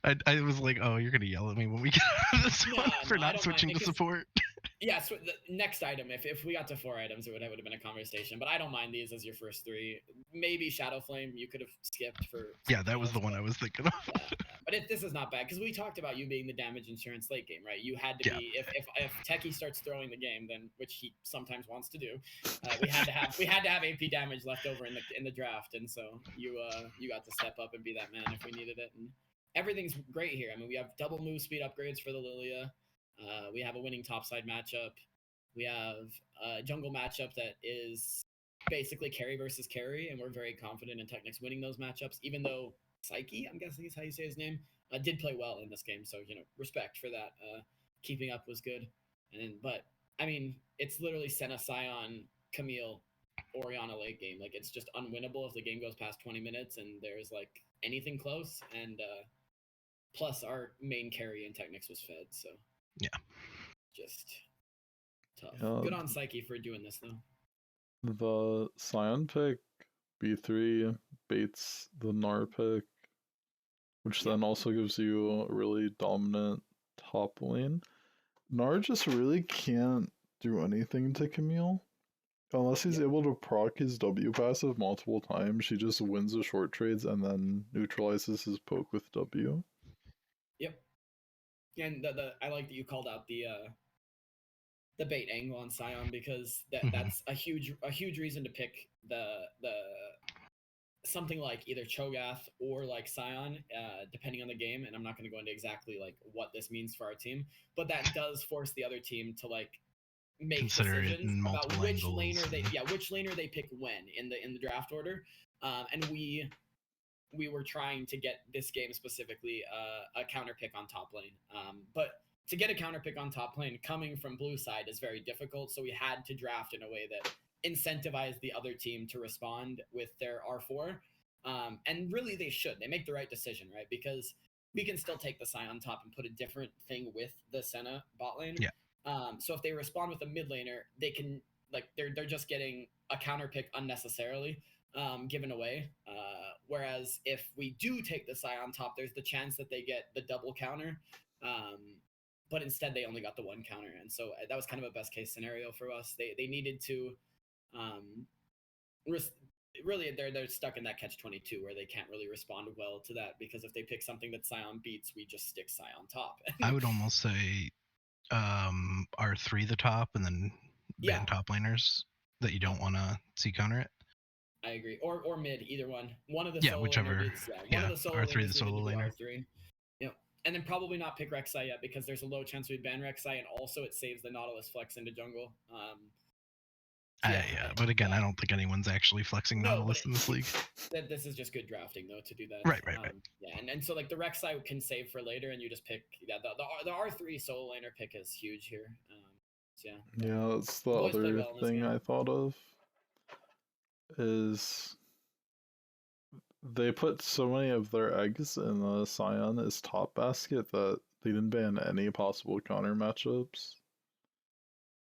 I was like, oh, you're gonna yell at me when we get out of this one for not switching to support. Yeah, so the next item, if we got to 4 items, it would have been a conversation. But I don't mind these as your first 3. Maybe Shadow Flame you could have skipped for. Yeah, that was the one I was thinking of. But this is not bad because we talked about you being the damage insurance late game, right? You had to be if Techie starts throwing the game, then which he sometimes wants to do, we had to have AP damage left over in the draft, and so you got to step up and be that man if we needed it. And everything's great here. I mean, we have double move speed upgrades for the Lilia. We have a winning topside matchup. We have a jungle matchup that is basically carry versus carry, and we're very confident in Technics winning those matchups, even though Psyche, I'm guessing is how you say his name, did play well in this game. So, respect for that. Keeping up was good. But, I mean, it's literally Senna, Scion, Camille, Orianna late game. Like, it's just unwinnable if the game goes past 20 minutes and there's, like, anything close. And plus our main carry in Technics was fed, so. Yeah. Just tough. Good on Psyche for doing this, though. The Scion pick, B3, baits the Gnar pick, which then also gives you a really dominant top lane. Gnar just really can't do anything to Camille. Unless he's able to proc his W passive multiple times, she just wins the short trades and then neutralizes his poke with W. Yep. And I like that you called out the bait angle on Scion because that's a huge reason to pick the something like either Cho'Gath or like Scion, depending on the game. And I'm not going to go into exactly like what this means for our team, but that does force the other team to like make decisions about which laner they pick when in the draft order. And we were trying to get this game specifically a counter pick on top lane. But to get a counter pick on top lane coming from blue side is very difficult. So we had to draft in a way that incentivized the other team to respond with their R4. And really they should. They make the right decision, right? Because we can still take the Scion top and put a different thing with the Senna bot lane. Yeah. So if they respond with a mid laner, they can like they're just getting a counter pick unnecessarily given away. Whereas if we do take the Scion top, there's the chance that they get the double counter. But instead they only got the one counter. And so that was kind of a best case scenario for us. They needed to really they're stuck in that catch-22 where they can't really respond well to that, because if they pick something that Scion beats, we just stick Scion top. I would almost say R3 the top and then ban top laners that you don't want to see counter it. I agree. Or mid, either one. One of the Yeah, solo whichever. laners needs, one Yeah, of the solo R3 laners the needed solo to do laner. R3. Yep. And then probably not pick Rek'Sai yet because there's a low chance we ban Rek'Sai, and also it saves the Nautilus flex into jungle. Yeah, but again, I don't think anyone's actually flexing No, Nautilus but in this league. This is just good drafting though to do that. Right. Yeah, and so like the Rek'Sai can save for later, and you just pick the R3 solo laner pick is huge here. So yeah. Yeah, that's the Boys play other well in this thing game. I thought of. Is they put so many of their eggs in the Scion as top basket that they didn't ban any possible counter matchups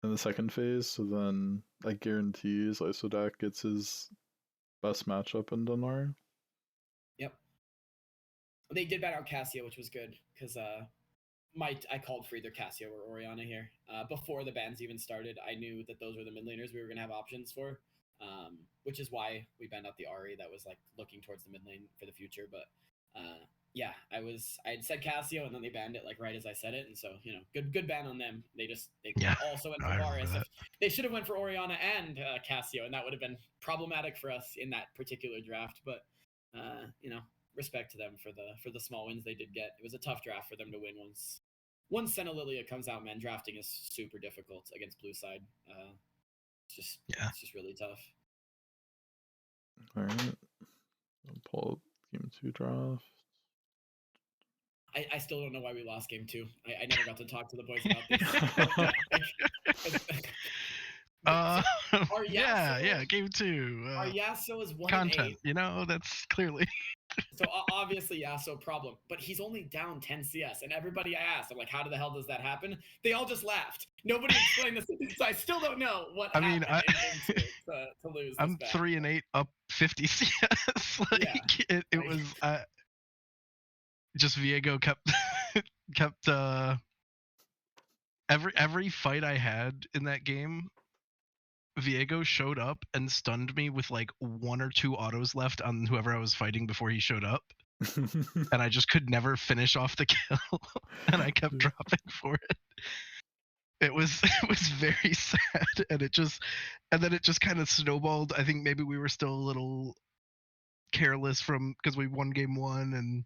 in the second phase, so then that guarantees Isodak gets his best matchup in Dinar. Yep. They did ban out Cassia, which was good because I called for either Cassia or Orianna here before the bans even started. I knew that those were the mid laners we were gonna have options for, which is why we banned out the Ahri that was like looking towards the mid lane for the future. But yeah, I had said Cassio and then they banned it like right as I said it, and so good ban on them. They also went for Varus. They should have went for Orianna and Cassio, and that would have been problematic for us in that particular draft. But respect to them for the small wins they did get. It was a tough draft for them to win once Senna Lilia comes out, man. Drafting is super difficult against blue side. It's just really tough. All right, I'll pull up game 2 draft. I still don't know why we lost game 2. I never got to talk to the boys about this. Yeah, game 2. Our Yasuo is 1 content, 8. That's clearly. So obviously Yasuo problem, but he's only down 10 CS, and everybody I asked, I'm like, how the hell does that happen? They all just laughed. Nobody explained this, so I still don't know what happened in game 2 to lose. I'm 3 and 8 up 50 CS. It was just Viego kept every fight I had in that game. Viego showed up and stunned me with like 1 or 2 autos left on whoever I was fighting before he showed up. And I just could never finish off the kill. And I kept dropping for it. It was very sad. And then it just kind of snowballed. I think maybe we were still a little careless because we won game 1 and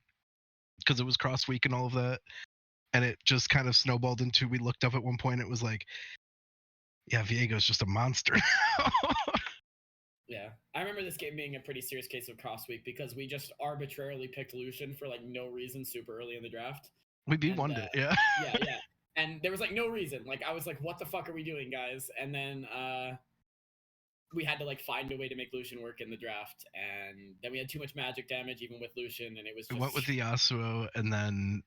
because it was cross week and all of that. And it just kind of snowballed into, we looked up at one point, it was like, yeah, Viego's just a monster. Yeah, I remember this game being a pretty serious case of cross week because we just arbitrarily picked Lucian for like no reason super early in the draft. We B1'd it, yeah. Yeah. And there was like no reason. Like I was like, what the fuck are we doing, guys? And then we had to like find a way to make Lucian work in the draft, and then we had too much magic damage even with Lucian, and it was just... We went with the Yasuo, and then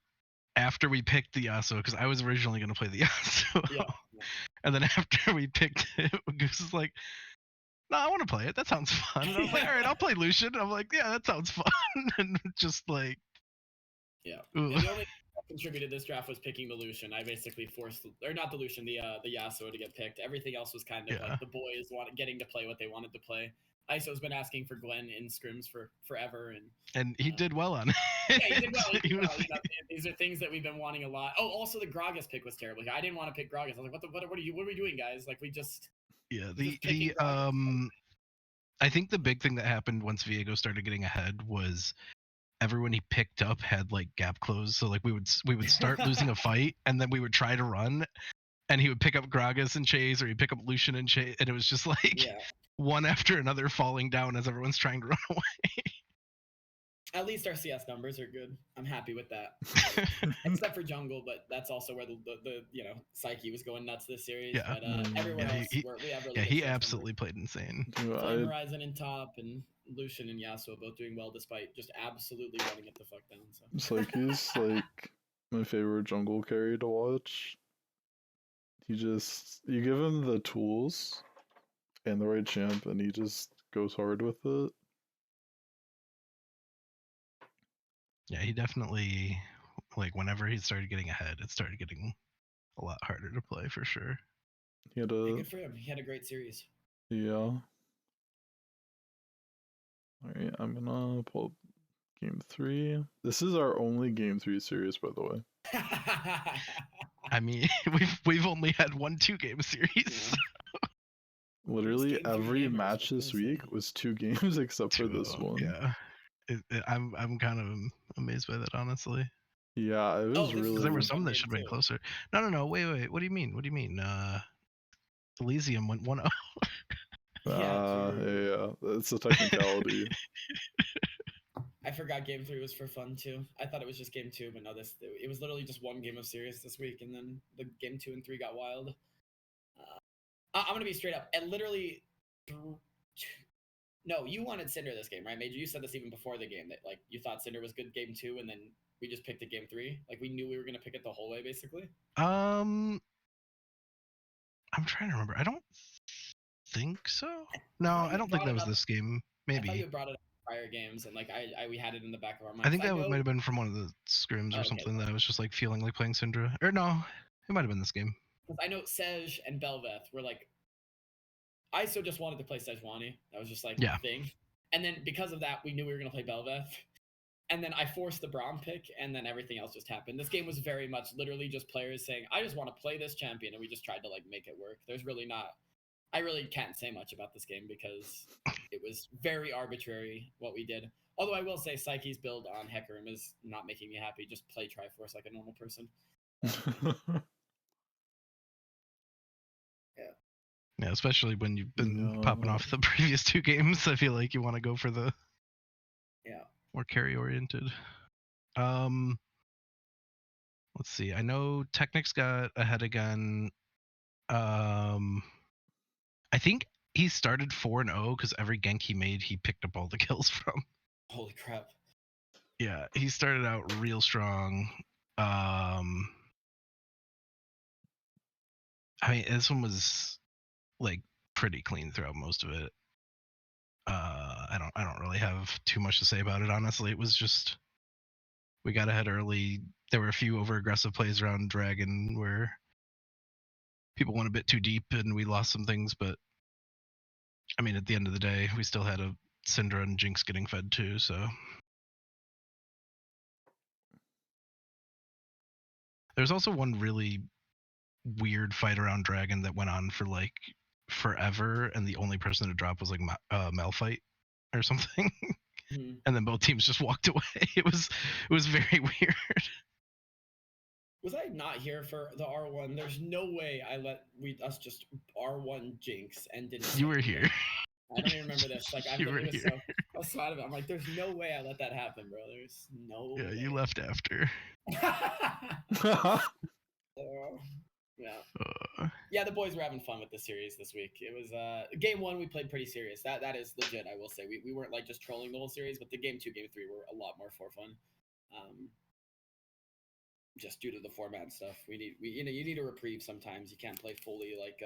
after we picked the Yasuo, because I was originally going to play the Yasuo, yeah. And then after we picked it, Goose is like, no, I want to play it. That sounds fun. And I was like, all right, I'll play Lucian. And I'm like, yeah, that sounds fun. And just like... Yeah. And the only thing that contributed this draft was picking the Lucian. I basically forced... Or not the Lucian, the Yasuo to get picked. Everything else was kind of like the boys getting to play what they wanted to play. ISO's been asking for Gwen in scrims for forever, and he did well on it. Yeah, he did well. These are things that we've been wanting a lot. Oh, also the Gragas pick was terrible. I didn't want to pick Gragas. I was like, what are we doing, guys? Like, we just... Yeah, I think the big thing that happened once Viego started getting ahead was everyone he picked up had like gap close. So like we would start losing a fight, and then we would try to run, and he would pick up Gragas and chase, or he'd pick up Lucian and chase, and it was just like one after another falling down as everyone's trying to run away. At least our CS numbers are good. I'm happy with that. Except for jungle, but that's also where the Psyche was going nuts this series. Yeah. But everyone else, we have really good he CS absolutely numbers. played insane. Flame Horizon in top, and Lucian and Yasuo both doing well despite just absolutely running it the fuck down. So. Psyche's like my favorite jungle carry to watch. You give him the tools and the right champ, and he just goes hard with it. Yeah, he definitely, like, whenever he started getting ahead, it started getting a lot harder to play for sure. Good for him. He had a great series. Yeah. Alright, I'm gonna pull up game 3. This is our only game 3 series, by the way. I mean, we've only had 1 2-game series. Literally Game 3 every gamers, match what this can I week say? was 2 games except for Two of this them, one. yeah. I'm kind of amazed by that, honestly. Yeah, it Oh, was this is Because the there were really. first some one that game should have been 2. closer. No. Wait. What do you mean? Elysium went 1-0. Yeah, true. Yeah, it's a technicality. I forgot game 3 was for fun too. I thought it was just game 2, but no, it was literally just one game of serious this week, and then the game 2 and 3 got wild. I'm gonna be straight up. And literally, no, you wanted Cinder this game, right, Major? You said this even before the game that like you thought Cinder was good game 2, and then we just picked it game 3. Like we knew we were gonna pick it the whole way, basically. I'm trying to remember. I don't think so. I No, thought I you don't think brought that it was up. this game. I thought you Maybe. brought it up in prior games, and like we had it in the back of our I minds. think I that know. might have been from one of the scrims or Okay, something that I was just like feeling like playing Syndra. Or no, it might have been this game. because I know Sej and Belveth were like. I so just wanted to play Sejuani. That was just like Yeah. the thing. And then because of that, we knew we were gonna play Belveth. And then I forced the Braum pick, and then everything else just happened. This game was very much literally just players saying, I just want to play this champion, and we just tried to like make it work. There's really not I really can't say much about this game because it was very arbitrary what we did. Although I will say Psyche's build on Hecarim is not making me happy. Just play Triforce like a normal person. Yeah, especially when you've been Yeah. popping off the previous 2 games. I feel like you want to go for the more carry oriented. Let's see. I know Technics got ahead again. I think he started 4-0 because every gank he made, he picked up all the kills from. Holy crap. Yeah, he started out real strong. I mean, this one was like pretty clean throughout most of it. I don't really have too much to say about it, honestly. It was just we got ahead early. There were a few over aggressive plays around Dragon where people went a bit too deep and we lost some things, but I mean, at the end of the day, we still had a Syndra and Jinx getting fed too, so. There's also one really weird fight around Dragon that went on for like forever, and the only person to drop was like Malphite or something. Mm-hmm. And then both teams just walked away. It was very weird. Was I not here for the R1? There's no way I let us just R1 Jinx and didn't. You were here. I don't even remember this. Like I You were was here. I was sad of it. I'm like, there's no way I let that happen, bro. There's no Yeah, way. you left after. Yeah. Yeah, the boys were having fun with the series this week. It was game 1 we played pretty serious. That is legit, I will say. We weren't like just trolling the whole series, but the game 2, game 3 were a lot more for fun. Just due to the format and stuff. You need a reprieve sometimes. You can't play fully like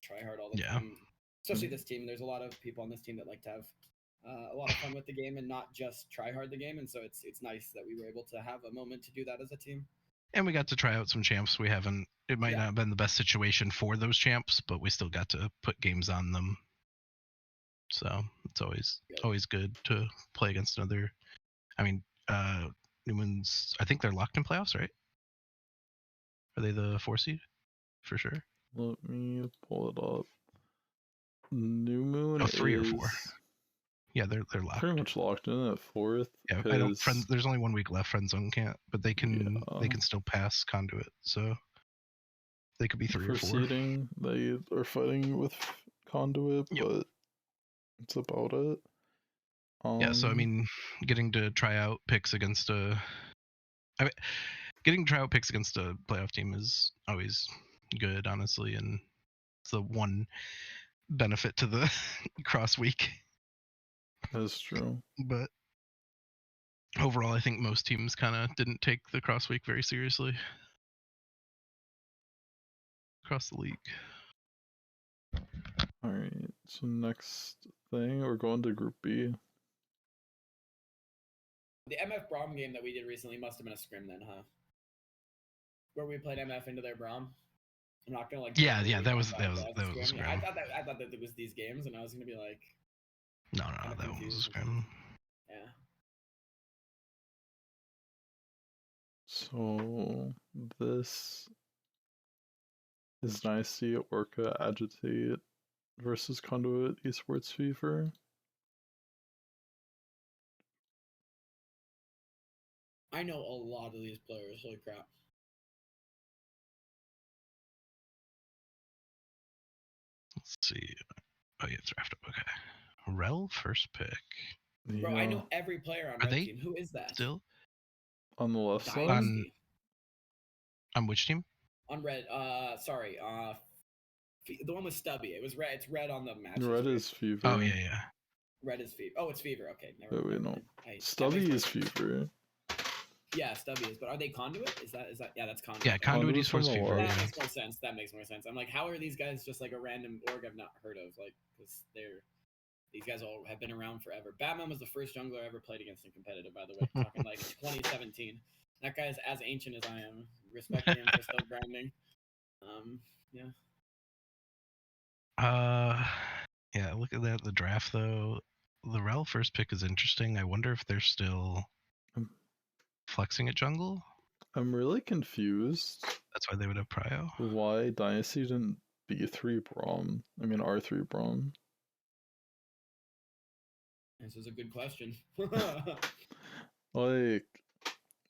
try hard all the time. Especially this team. There's a lot of people on this team that like to have a lot of fun with the game and not just try hard the game, and so it's nice that we were able to have a moment to do that as a team. And we got to try out some champs. It might not have been the best situation for those champs, but we still got to put games on them. So it's always good to play against another. I mean, Newman's, I think they're locked in playoffs, right? Are they the 4 seed? For sure. Let me pull it up. New Moon 3 or 4. Yeah, they're locked. Pretty much locked in at 4th. Yeah, there's only 1 week left. Friend Zone can't, but they can still pass Conduit, so they could be 3 or 4. Proceeding, they are fighting with Conduit, but that's about it. Yeah, so I mean, getting to try out picks against a playoff team is always good, honestly, and it's the one benefit to the cross week. That's true. But overall, I think most teams kind of didn't take the cross week very seriously across the league. All right, so next thing, we're going to Group B. The MF Braum game that we did recently must have been a scrim then, huh? Where we played MF into their Braum. I'm not gonna like. Yeah, that was a scrim. Yeah, I thought that it was these games, and I was gonna be like. No, that one was a scrim. Yeah. So this is nice to see Orca agitate versus Conduit Esports Fever. I know a lot of these players. Holy crap. Let's see. Oh, yeah, draft up. Okay. Rel first pick. Yeah. Bro, I know every player on Are Red they Team. Who is that? Still on the left side. Dynasty. On which team? On Red. Sorry. The one with Stubby. It was red. It's red on the match. Red is Fever. Oh yeah. Red is Fever. Oh, it's Fever. Okay, never Wait, never no. mind. Hey, that Stubby makes more is sense. Fever. Yeah, Stubby is. But are they Conduit? Is that? Yeah, that's Conduit. Yeah, Conduit Conduit's on Esports the Fever. left. That Yeah. makes more sense. That makes more sense. I'm like, how are these guys just like a random org I've not heard of? Like, because these guys all have been around forever. Batman was the first jungler I ever played against in competitive, by the way. Talking like 2017. That guy is as ancient as I am. Respect him for still grinding. Yeah. Yeah. Look at that. The draft though. The Rel first pick is interesting. I wonder if they're still flexing at jungle. I'm really confused That's why they would have Prio. why Dynasty didn't B3 Braum. I mean R3 Braum. This is a good question. Like,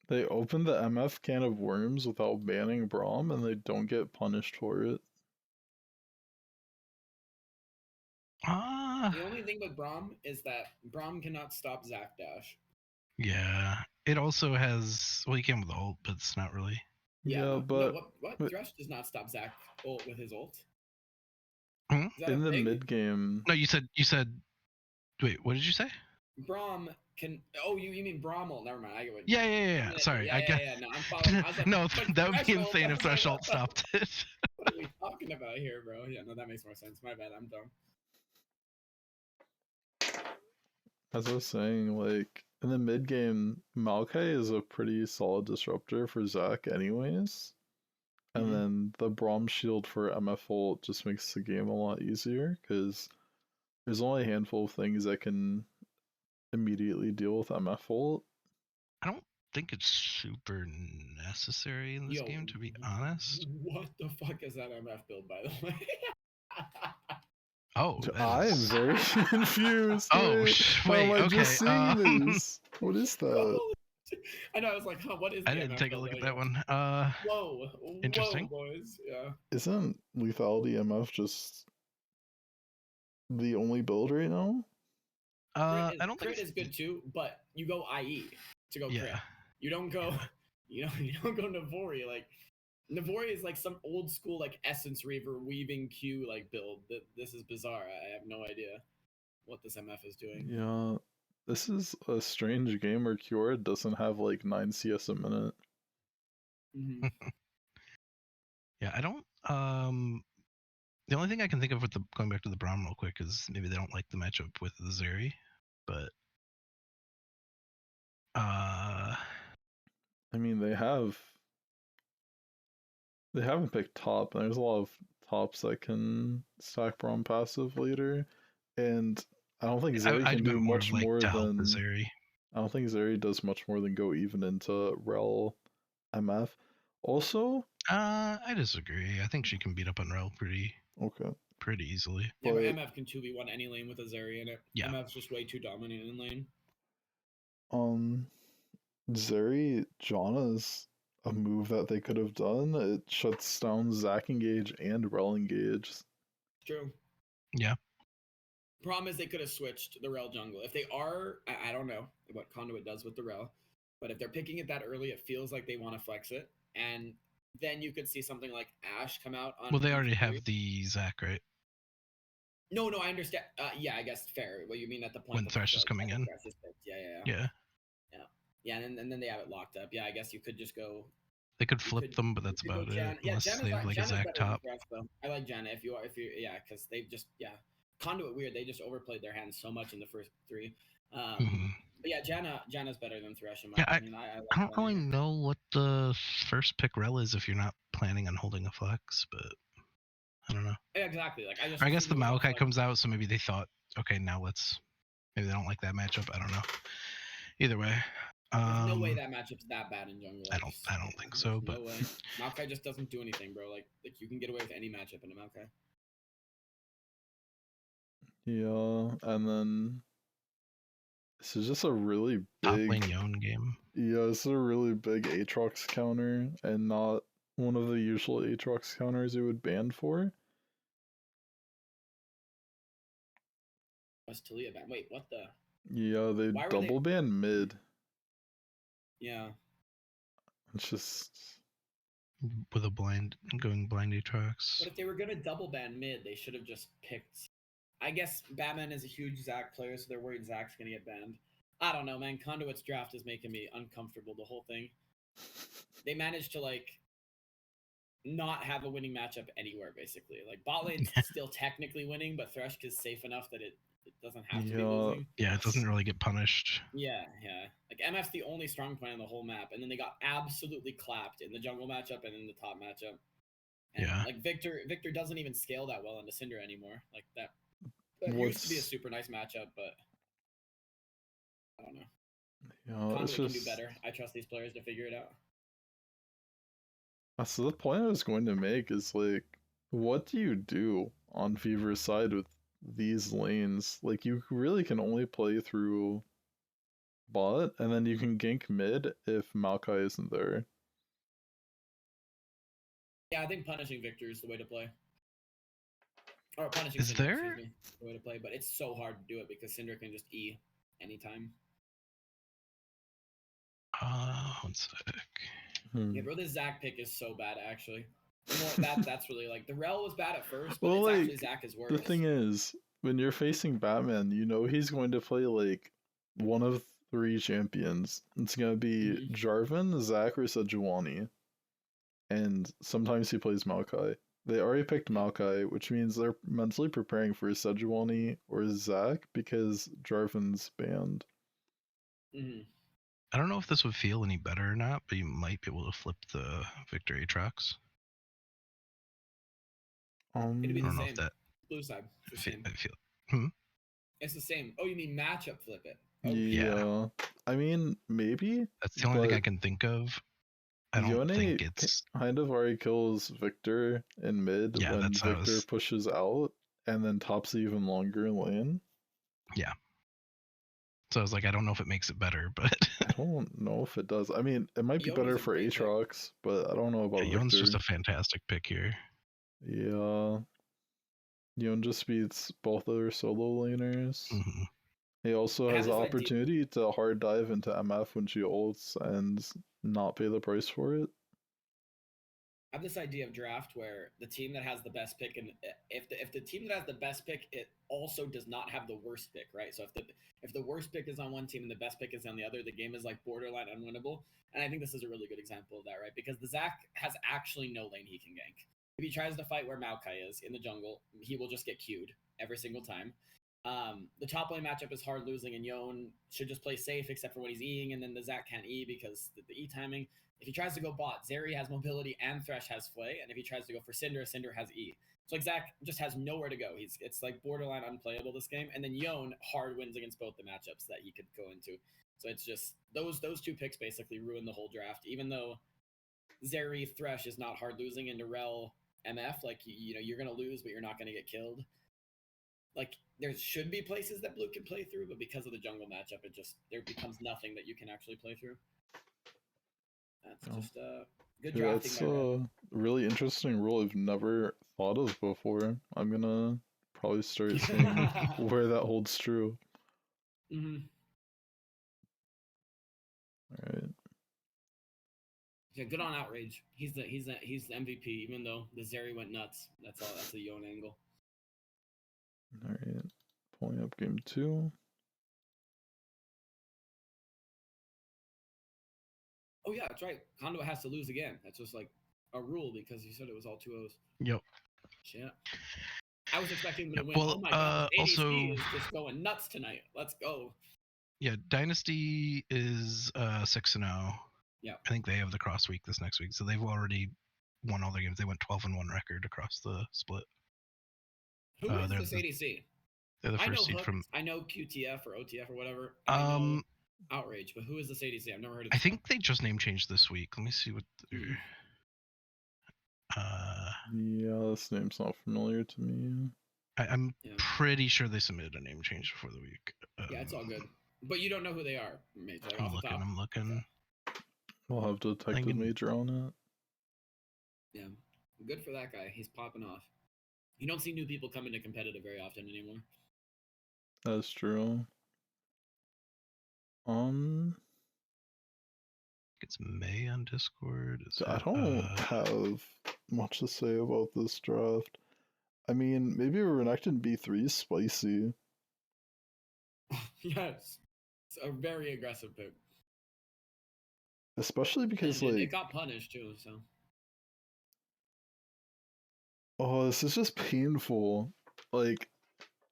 they opened the MF can of worms without banning Braum, and they don't get punished for it. The only thing with Braum is that Braum cannot stop Zac Dash. Yeah. It also has. Well, he came with the ult, but it's not really. Yeah, no, but what? Thresh does not stop Zac ult with his ult. Hmm? Is that in a the thing? mid game, No, you said. Wait, what did you say? Braum can. Oh, you mean Braum ult? Never mind. I get what. Yeah. Sorry, Yeah, I get. yeah. No, I'm following. I was like, No, but that would be Thresh ult, insane I if was like, Threshold stopped it. What are we talking about here, bro? Yeah, no, that makes more sense. My bad. I'm dumb. as I was saying, like, in the mid game, Maokai is a pretty solid disruptor for Zac anyways. And Mhm. then the Braum shield for MF ult just makes the game a lot easier, because there's only a handful of things that can immediately deal with MF ult. I don't think it's super necessary in this Yo, game, to be honest. What the fuck is that MF build, by the way? Oh, that I am is- very confused. Oh, Wait, how wait, am I okay. just seeing this? What is that? Holy shit. I know. I was like, huh, what is? I the didn't MF take a build look at right that here? one. Whoa, Interesting. whoa, boys. Yeah. Isn't Lethality MF just the only build right now? I don't think Crit is good too, but you go IE to go crit. Yeah. You don't go. Yeah. You don't go Navori. Like Navori is like some old school like Essence Reaver weaving Q like build. This is bizarre. I have no idea what this MF is doing. Yeah, this is a strange game where Cure doesn't have like 9 CS a minute. Mm-hmm. Yeah, I don't. The only thing I can think of with the going back to the Braum real quick is maybe they don't like the matchup with the Zeri, but I mean, they haven't picked top, and there's a lot of tops that can stack Braum passive later, and I don't think Zeri I'd can been do more much of, like, more to help the than. Zeri. I don't think Zeri does much more than go even into Rel MF. Also, I disagree. I think she can beat up on Rel pretty easily. Yeah, but But- MF can 2v1 any lane with a Zeri in it. Yeah. MF's just way too dominant in lane. Zeri Janna's a move that they could have done. It shuts down Zac engage and Rel engage. True. Yeah. Problem is they could have switched the Rel jungle. If they are, I don't know what Conduit does with the Rel, but if they're picking it that early, it feels like they want to flex it. And then you could see something like Ashe come out on. Well, they already E3. have the Zac, right? No, I understand. Yeah, I guess fair. What you mean at the point When that Thresh is coming in. Thresh is picked. Yeah. Yeah. And then they have it locked up. Yeah, I guess you could just go. They could flip them, but that's you could go about it. Jan- Yeah, Unless Janna's they have like a Janna's Zac better than top. Thresh, though. I like Janna if you because they've just Conduit weird. They just overplayed their hands so much in the first three. But yeah, Janna's better than Thresh in my opinion. I like I don't really Janna. know what the first pick Rel is if you're not planning on holding a flex, but I don't know. Yeah, exactly. Like I guess the assumed it was Maokai like- comes out, so maybe they thought, okay, now maybe they don't like that matchup. I don't know. Either way. There's no way that matchup's that bad in jungle. I don't think so, there's but no way. Maokai just doesn't do anything, bro. Like you can get away with any matchup in a Maokai. Yeah, and then this is just a really Top big. lane Yone game. Yeah, it's a really big Aatrox counter, and not one of the usual Aatrox counters you would ban for. Was Talia ban? Wait, what the? Yeah, they Why were double ban mid. Yeah. It's just. With a blind Aatrox. But if they were gonna double ban mid, they should have just picked. I guess Batman is a huge Zac player, so they're worried Zac's gonna get banned. I don't know, man. Conduit's draft is making me uncomfortable. The whole thing. They managed to like not have a winning matchup anywhere, basically. Like bot lane's still technically winning, but Thresh is safe enough that it doesn't have to be losing. Yeah, it doesn't really get punished. Yeah. Like MF's the only strong point on the whole map, and then they got absolutely clapped in the jungle matchup and in the top matchup. And Yeah. like Victor doesn't even scale that well into Cinder anymore. Like that used to be a super nice matchup, but I don't know. Yeah, Conduit it's can just. do better. I trust these players to figure it out. So the point I was going to make is like, what do you do on Fever's side with these lanes? Like, you really can only play through bot, and then you can gank mid if Maokai isn't there. Yeah, I think punishing Victor is the way to play. Or punishing Is Cinder, there? excuse me, the way to play. But it's so hard to do it because Cinder can just E anytime. One sec. Yeah, bro, this Zac pick is so bad, actually. That's really like the Rel was bad at first, but Well, it's like, actually Zac is worse. the thing is, when you're facing Batman, you know he's going to play like one of 3 champions. It's gonna be Jarvan, Zac, or Sejuani. And sometimes he plays Maokai. They already picked Maokai, which means they're mentally preparing for Sejuani or Zac because Jarvan's banned. I don't know if this would feel any better or not, but you might be able to flip the Victor Aatrox. It'd be I the don't know same. if that. Blue side. It's the same. I feel. It's the same. Oh, you mean matchup flip it? Oh, yeah. I mean, maybe. That's the only thing I can think of. I don't think it's kind of already kills Victor in mid when Victor pushes out, and then tops even longer in lane. Yeah. So I was like, I don't know if it makes it better, but I don't know if it does. I mean, it might be better for Aatrox, but I don't know about Victor. Yone's just a fantastic pick here. Yeah. Yone just beats both other solo laners. He also has the opportunity to hard dive into MF when she ults and not pay the price for it. I have this idea of draft where the team that has the best pick, and if the team that has the best pick, it also does not have the worst pick, right? So if the worst pick is on one team and the best pick is on the other, the game is like borderline unwinnable. And I think this is a really good example of that, right? Because the Zac has actually no lane he can gank. If he tries to fight where Maokai is in the jungle, he will just get queued every single time. The top lane matchup is hard losing, and Yone should just play safe except for when he's Eing, and then the Zac can't E because the E timing. If he tries to go bot, Zeri has mobility and Thresh has Flay, and if he tries to go for Cinder, Cinder has E. So like Zac just has nowhere to go. It's like borderline unplayable this game, and then Yone hard wins against both the matchups that he could go into. So it's just those 2 picks basically ruin the whole draft. Even though Zeri Thresh is not hard losing into Rel MF, like you know you're gonna lose, but you're not gonna get killed. Like there should be places that blue can play through, but because of the jungle matchup, there becomes nothing that you can actually play through. That's just good drafting. That's a really interesting rule I've never thought of before. I'm gonna probably start seeing where that holds true. All right. Yeah, good on Outrage. He's the MVP, even though the Zeri went nuts. That's a Yone angle. All right, pulling up game 2. Oh yeah, that's right. Conduit has to lose again. That's just like a rule because you said it was all 2-0s. Yep. Shit. I was expecting him to win. Oh my god, ADC is just going nuts tonight. Let's go. Yeah, Dynasty is 6-0. Yeah. I think they have the cross week this next week, so they've already won all their games. They went 12-1 record across the split. Who is this ADC? They're the first seed from. I know QTF or OTF or whatever. I know Outrage, but who is this ADC? I've never heard of this. I think they just name changed this week. Let me see what. Yeah, this name's not familiar to me. I'm Yeah. pretty sure they submitted a name change before the week. Yeah, it's all good. But you don't know who they are, Maj. Like, I'm off the top. looking. We'll have Detective Maj0r on it. Yeah, good for that guy. He's popping off. You don't see new people come into competitive very often anymore. That's true. It's May on Discord. I don't have much to say about this draft. I mean, maybe Renekton B3 is spicy. Yes, it's a very aggressive pick. Especially because, and like... it got punished, too, so... Oh, this is just painful. Like,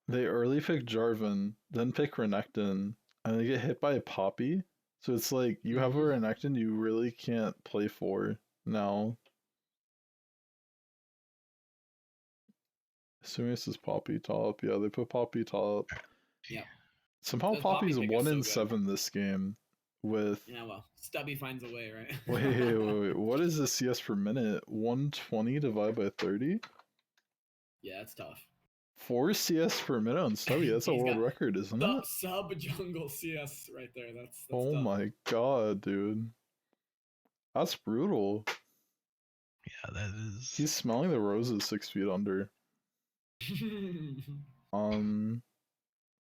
they early pick Jarvan, then pick Renekton, and they get hit by a Poppy. So it's like, you have a Renekton you really can't play for now. Assuming this is Poppy top. Yeah, they put Poppy top. Yeah. Somehow Poppy's 1 in 7 this game with... Yeah, well, Stubby finds a way, right? wait. What is the CS per minute? 120 divided by 30? Yeah, that's tough. 4 CS per minute on Stubby. That's a world record, isn't it? Sub jungle CS right there. That's oh tough. My god, dude. That's brutal. Yeah, that is. He's smelling the roses 6 feet under.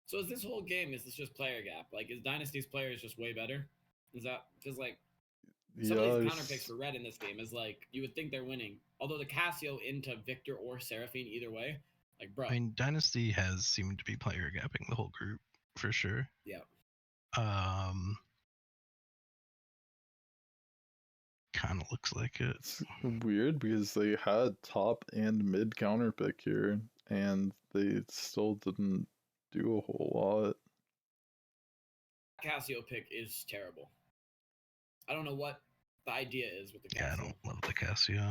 So is this whole game, is this just player gap? Like, is Dynasty's players just way better? Is that because, like, some of these counter picks for Red in this game is like, you would think they're winning. Although the Cassio into Victor or Seraphine either way, like, bro. I mean, Dynasty has seemed to be player gapping the whole group for sure. Yeah. Kind of looks like it. It's weird because they had top and mid counter pick here, and they still didn't do a whole lot. Cassio pick is terrible. I don't know what the idea is with the Cassio. Yeah, I don't love the Cassio.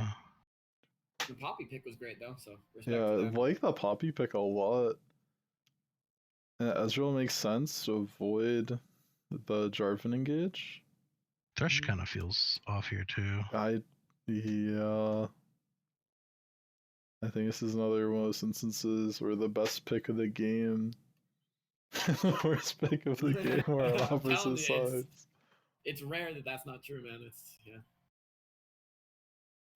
The Poppy pick was great though, so yeah, I like the Poppy pick a lot. And Ezreal makes sense to avoid the Jarvan engage. Thresh kind of feels off here too. Yeah. I think this is another one of those instances where the best pick of the game, the worst pick of the game are opposite sides. It's rare that that's not true, man. It's yeah.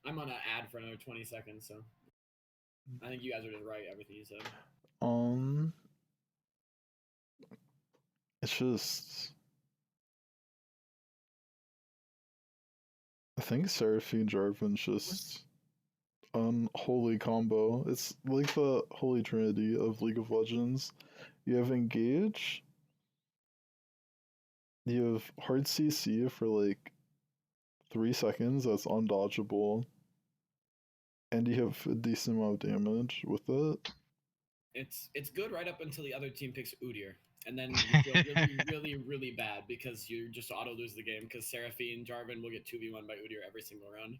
I'm on an ad for another 20 seconds, so I think you guys are just right. Everything you said. It's just, I think Seraphine Jarvan's just unholy combo. It's like the holy trinity of League of Legends. You have engage, you have hard CC for like 3 seconds, that's undodgeable, and you have a decent amount of damage with it. It's good right up until the other team picks Udyr, and then you feel really bad because you just auto lose the game because Seraphine Jarvan will get 2v1 by Udyr every single round.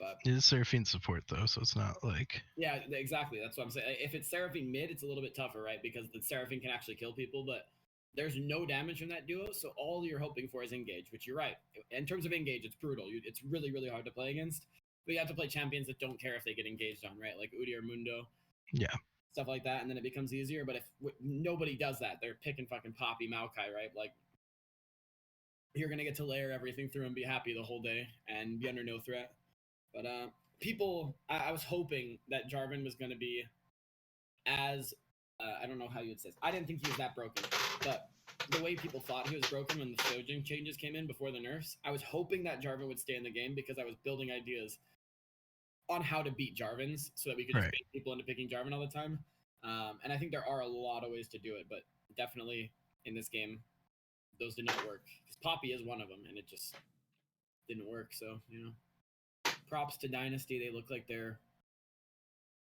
But it is Seraphine support though, so it's not like... Yeah, exactly. That's what I'm saying. If it's Seraphine mid, it's a little bit tougher, right? Because the Seraphine can actually kill people, but there's no damage from that duo, so all you're hoping for is engage, which you're right. In terms of engage, it's brutal. It's really hard to play against. But you have to play champions that don't care if they get engaged on, right? Like Udyr, Mundo. Yeah. Stuff like that, and then it becomes easier. But if nobody does that, they're picking fucking Poppy, Maokai, right? Like, you're going to get to layer everything through and be happy the whole day and be under no threat. But people, I was hoping that Jarvan was going to be as, I don't know how you'd say this. I didn't think he was that broken, but the way people thought he was broken when the Sojin changes came in before the nerfs, I was hoping that Jarvan would stay in the game because I was building ideas on how to beat Jarvans so that we could just bait people into picking Jarvan all the time. And I think there are a lot of ways to do it, but definitely in this game, those did not work. Because Poppy is one of them, and it just didn't work. So, you know, props to Dynasty. They look like they're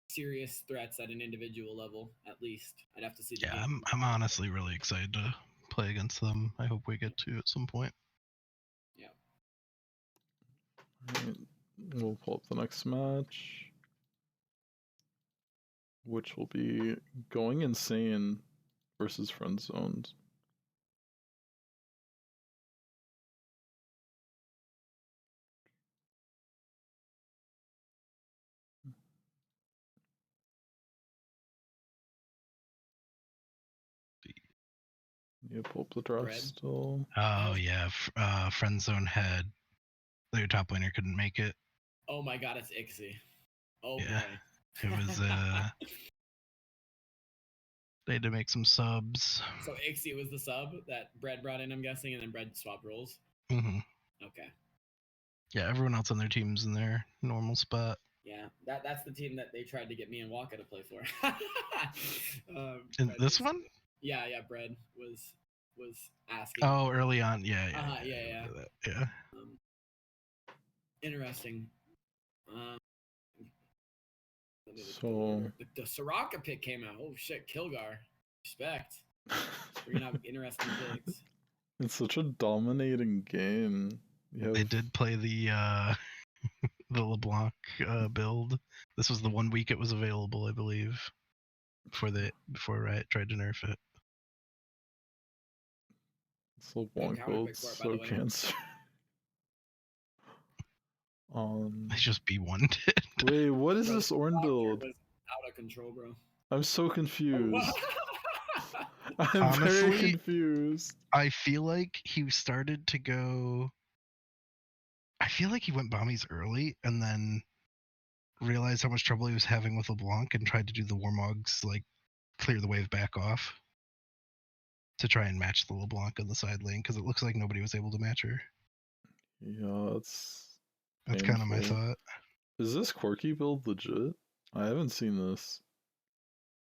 serious threats at an individual level, at least. I'd have to see the game. I'm honestly really excited to play against them. I hope we get to at some point. Yeah. Right. We'll pull up the next match, which will be Going Insane versus Friend Zoned. Yep, hope the draft Red. still. Oh yeah, friend zone had their top laner couldn't make it. Oh my god, it's Ixie. Oh Yeah. boy. It was they had to make some subs. So Ixie was the sub that Bread brought in, I'm guessing, and then Bread swapped roles. Hmm. Okay. Yeah, everyone else on their team's in their normal spot. Yeah, that's the team that they tried to get me and Waka to play for. In Bread this was- one? Yeah, Bread was asking. Oh, early on, yeah. Yeah. Yeah. Interesting. So The Soraka pick came out. Oh shit, Kilgar. Respect. We're gonna have interesting picks. it's such a dominating game. They did play the the LeBlanc build. This was the 1 week it was available, I believe, before Riot tried to nerf it. It's LeBlanc counterpick build, for it, by so the way. cancer. They just B1 did. Wait, what is Bro, this Ornn Rocker build? was out of control, bro. I'm so confused. I'm Honestly, very confused. I feel like he started to go. I feel like he went bombies early and then realized how much trouble he was having with LeBlanc and tried to do the Warmogs, like clear the wave back off to try and match the LeBlanc on the side lane because it looks like nobody was able to match her. Yeah, that's kind of my painful. thought. Is this quirky build legit? I haven't seen this.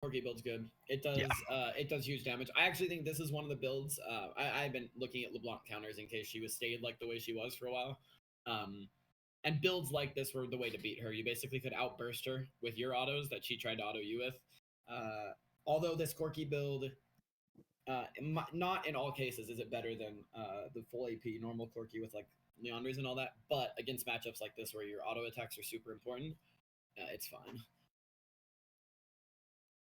Corgi build's good. It does it does huge damage. I actually think this is one of the builds. I've been looking at LeBlanc counters in case she was stayed like the way she was for a while. And builds like this were the way to beat her. You basically could outburst her with your autos that she tried to auto you with. Although this Corki build, not in all cases is it better than the full AP normal Corki with like Leanders and all that, but against matchups like this where your auto attacks are super important, it's fine.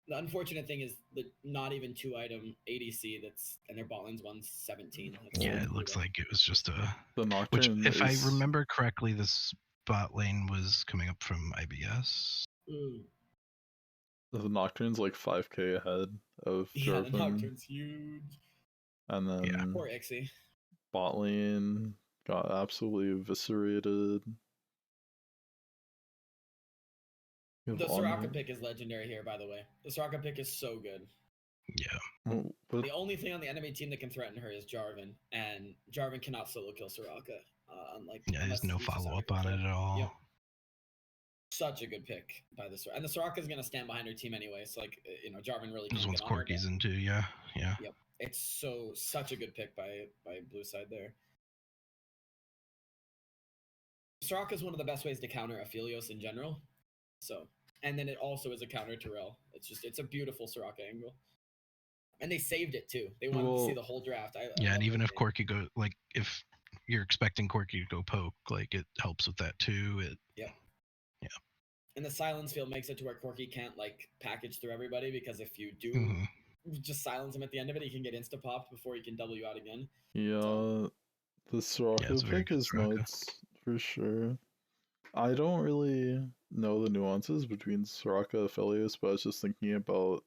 The unfortunate thing is the not even 2-item ADC and their bot lane's 117. Yeah, it looks like it was just a. The Which, Nocturne if I is- remember correctly, this bot lane was coming up from IBS. The Nocturne's like 5k ahead of Yeah, the Jarvan. Nocturne's huge. And then Poor Ixie. bot lane got absolutely eviscerated. You have The Honor. Soraka pick is legendary here, by the way. The Soraka pick is so good. Yeah. What- The only thing on the enemy team that can threaten her is Jarvan, and Jarvan cannot solo kill Soraka. Unlike Yeah, there's no he's just follow out up of on control. it at all. Yep. Such a good pick by the Soraka, and the Soraka is gonna stand behind her team anyway. So like Jarvan really This can't one's get on her, Corky's but- into, yeah. Yep, it's such a good pick by blue side there. Soraka is one of the best ways to counter Aphelios in general. So, and then it also is a counter to Rel. It's a beautiful Soraka angle. And they saved it too. They wanted to see the whole draft. I Yeah, love and even that if they- Corky go, like, if you're expecting Corky to go poke, like, it helps with that too. And the silence field makes it to where Corky can't like package through everybody because if you do Mhm. just silence him at the end of it, he can get insta popped before he can W out again. Yeah, the Soraka it's a very pick good is Soraka. nuts for sure. I don't really know the nuances between Soraka Aphelios, but I was just thinking about,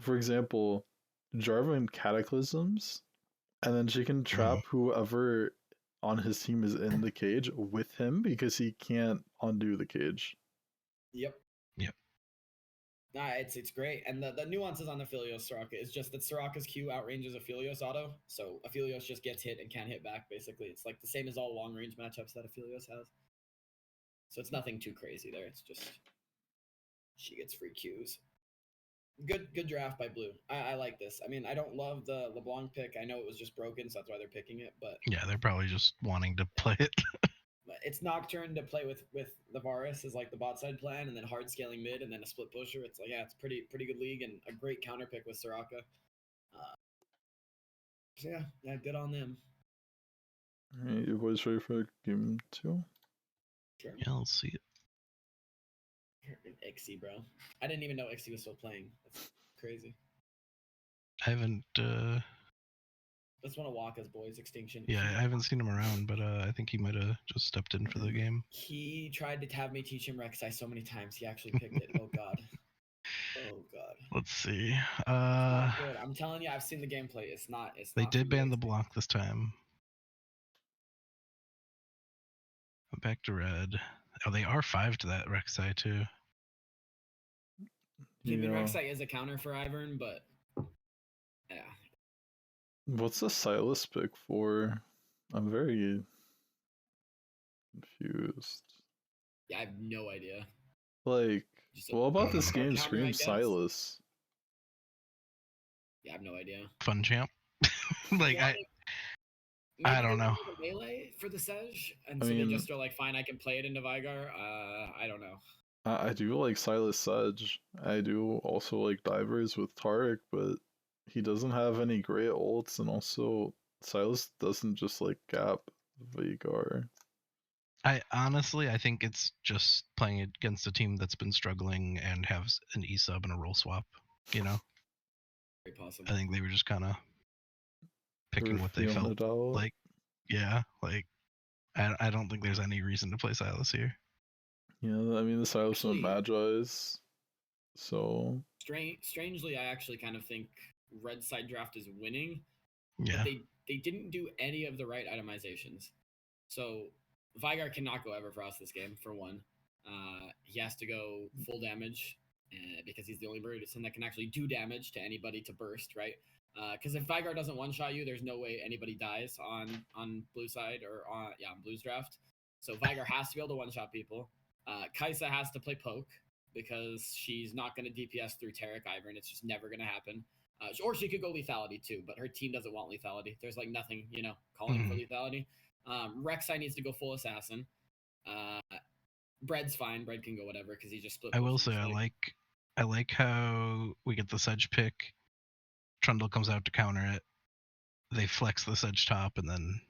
for example, Jarvan Cataclysms, and then she can trap whoever on his team is in the cage with him because he can't undo the cage. Yep. Yep. Nah, it's great. And the nuances on Aphelios Soraka is just that Soraka's Q outranges Aphelios auto, so Aphelios just gets hit and can't hit back, basically. It's like the same as all long range matchups that Aphelios has. So it's nothing too crazy there. It's just she gets free Qs. Good draft by Blue. I like this. I mean, I don't love the LeBlanc pick. I know it was just broken, so that's why they're picking it, but Yeah, they're probably just wanting to play it. it's Nocturne to play with the Varus is like the bot side plan, and then hard scaling mid, and then a split pusher. It's like, yeah, it's pretty good league and a great counter pick with Soraka. So yeah, good on them. Alright, you boys ready for game 2? Sure. Yeah, let's see it. Ixie, bro. I didn't even know Ixie was still playing. That's crazy. I haven't, That's one of Waka's boys, Extinction. yeah, I haven't seen him around, but I think he might have just stepped in for the game. He tried to have me teach him Rek'Sai so many times. He actually picked it. Oh god. Oh god. Let's see. It's not good. I'm telling you, I've seen the gameplay. It's not. They not did ban the realistic. block this time. Back to red. Oh, they are 5 to that Rek'Sai too. I mean, Yeah. Rek'Sai is a counter for Ivern, but yeah. What's the Silas pick for? I'm very confused. Yeah, I have no idea. Like, Just a what about this hard game counter, I screams guess? Silas? Yeah, I have no idea. Fun champ. Like Yeah, I maybe don't they know. wanted a melee for the Sej, and I so they mean- just are like, fine, I can play it into Veigar. I don't know. I do like Silas Sedge. I do also like divers with Tarek, but he doesn't have any great ults, and also Silas doesn't just like gap Veigar. I honestly, I think it's just playing against a team that's been struggling and has an E sub and a role swap. You know, Very possible. I think they were just kind of picking We're what they feeling felt it out. like. Yeah, like I don't think there's any reason to play Silas here. Yeah, I mean the Silas and Actually- Maj0r, so Strangely, I actually kind of think red side draft is winning. Yeah, But they didn't do any of the right itemizations. So Veigar cannot go Everfrost this game, for one. He has to go full damage because he's the only Brutus that can actually do damage to anybody to burst, right? Because if Veigar doesn't one-shot you, there's no way anybody dies on blue side or on blue's draft. So Veigar has to be able to one-shot people. Kai'Sa has to play poke because she's not going to DPS through Taric Ivern. It's just never going to happen. Or she could go lethality too, but her team doesn't want lethality. There's like nothing, calling for lethality. Rek'Sai needs to go full assassin. Bread's fine. Bread can go whatever because he just split. I will say potions, I like how we get the Sedge pick. Trundle comes out to counter it. They flex the Sedge top, and then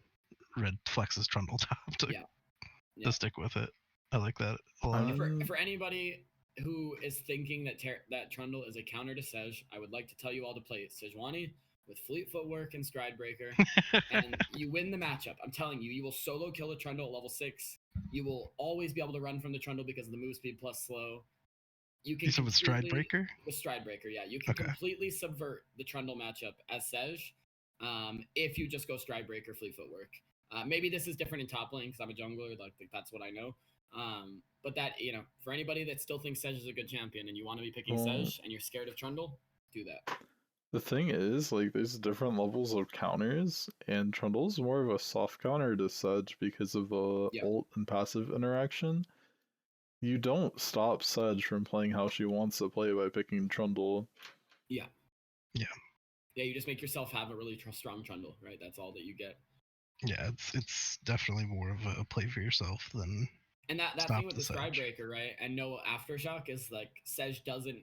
red flexes Trundle top to stick with it. I like that a lot. For anybody who is thinking that Trundle is a counter to Sej, I would like to tell you all to play Sejuani with Fleet Footwork and Stride Breaker, and you win the matchup. I'm telling you, you will solo kill a Trundle at level 6. You will always be able to run from the Trundle because of the move speed plus slow. You can with Stride Breaker? With Stride Breaker, yeah. You can Okay. completely subvert the Trundle matchup as Sej if you just go Stride Breaker, Fleet Footwork. Maybe this is different in top lane because I'm a jungler, like that's what I know. But that, for anybody that still thinks Sej is a good champion and you want to be picking Sej and you're scared of Trundle, do that. The thing is, like, there's different levels of counters, and Trundle's more of a soft counter to Sedge because of the ult and passive interaction. You don't stop Sedge from playing how she wants to play by picking Trundle. Yeah. Yeah. Yeah, you just make yourself have a really strong Trundle, right? That's all that you get. Yeah, it's definitely more of a play for yourself than. And that thing with the Stride Breaker, right? And no Aftershock is like Sej doesn't,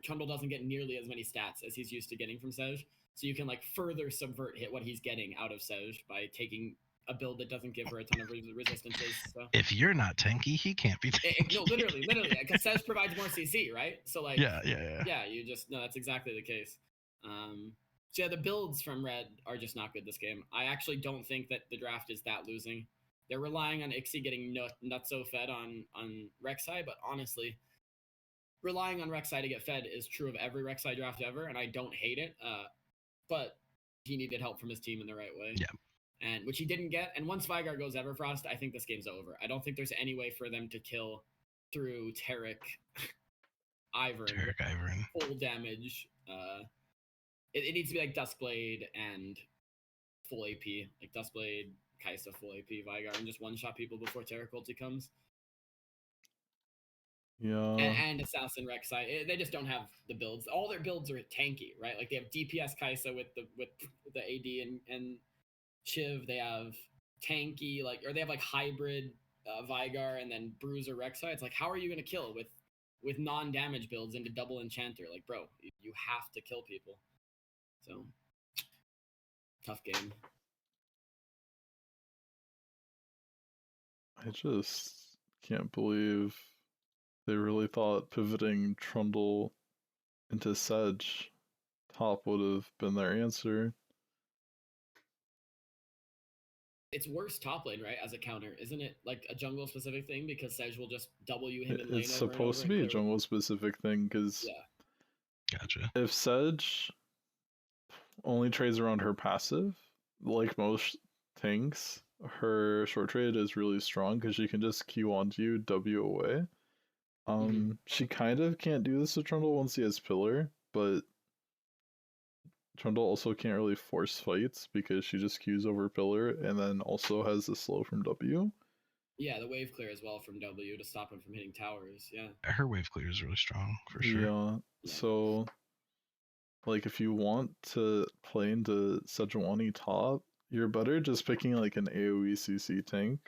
Trundle doesn't get nearly as many stats as he's used to getting from Sej. So you can like further subvert what he's getting out of Sej by taking a build that doesn't give her a ton of resistances. So. If you're not tanky, he can't be tanky. No, literally, because Sej provides more CC, right? So like, yeah, you just no, that's exactly the case. So yeah, the builds from Red are just not good this game. I actually don't think that the draft is that losing. They're relying on Ixie getting nutso fed on Rek'Sai, but honestly, relying on Rek'Sai to get fed is true of every Rek'Sai draft ever, and I don't hate it. But he needed help from his team in the right way. Yeah. And which he didn't get. And once Veigar goes Everfrost, I think this game's over. I don't think there's any way for them to kill through Taric Ivern. Full damage. It needs to be like Duskblade and full AP. Like Duskblade, Kai'Sa, full AP, Veigar, and just one-shot people before Taric ulti comes. Yeah. And Assassin Rek'Sai. They just don't have the builds. All their builds are tanky, right? Like they have DPS Kai'Sa with the AD and Shiv. They have tanky, or they have like hybrid Veigar and then Bruiser Rek'Sai. It's like, how are you going to kill with non-damage builds into double enchanter? Like, bro, you have to kill people. So, tough game. I just can't believe they really thought pivoting Trundle into Sedge top would have been their answer. It's worse top lane, right, as a counter, isn't it? Like a jungle specific thing because Sedge will just W him in lane. It's supposed to be a jungle specific thing because Gotcha. if Sedge only trades around her passive, like most tanks, her short trade is really strong because she can just Q onto you, W away. She kind of can't do this to Trundle once he has Pillar, but Trundle also can't really force fights because she just Qs over Pillar and then also has the slow from W. Yeah, the wave clear as well from W to stop him from hitting towers. Yeah. Her wave clear is really strong for sure. Yeah. So, like, if you want to play into Sejuani top, you're better just picking like an AoE CC tank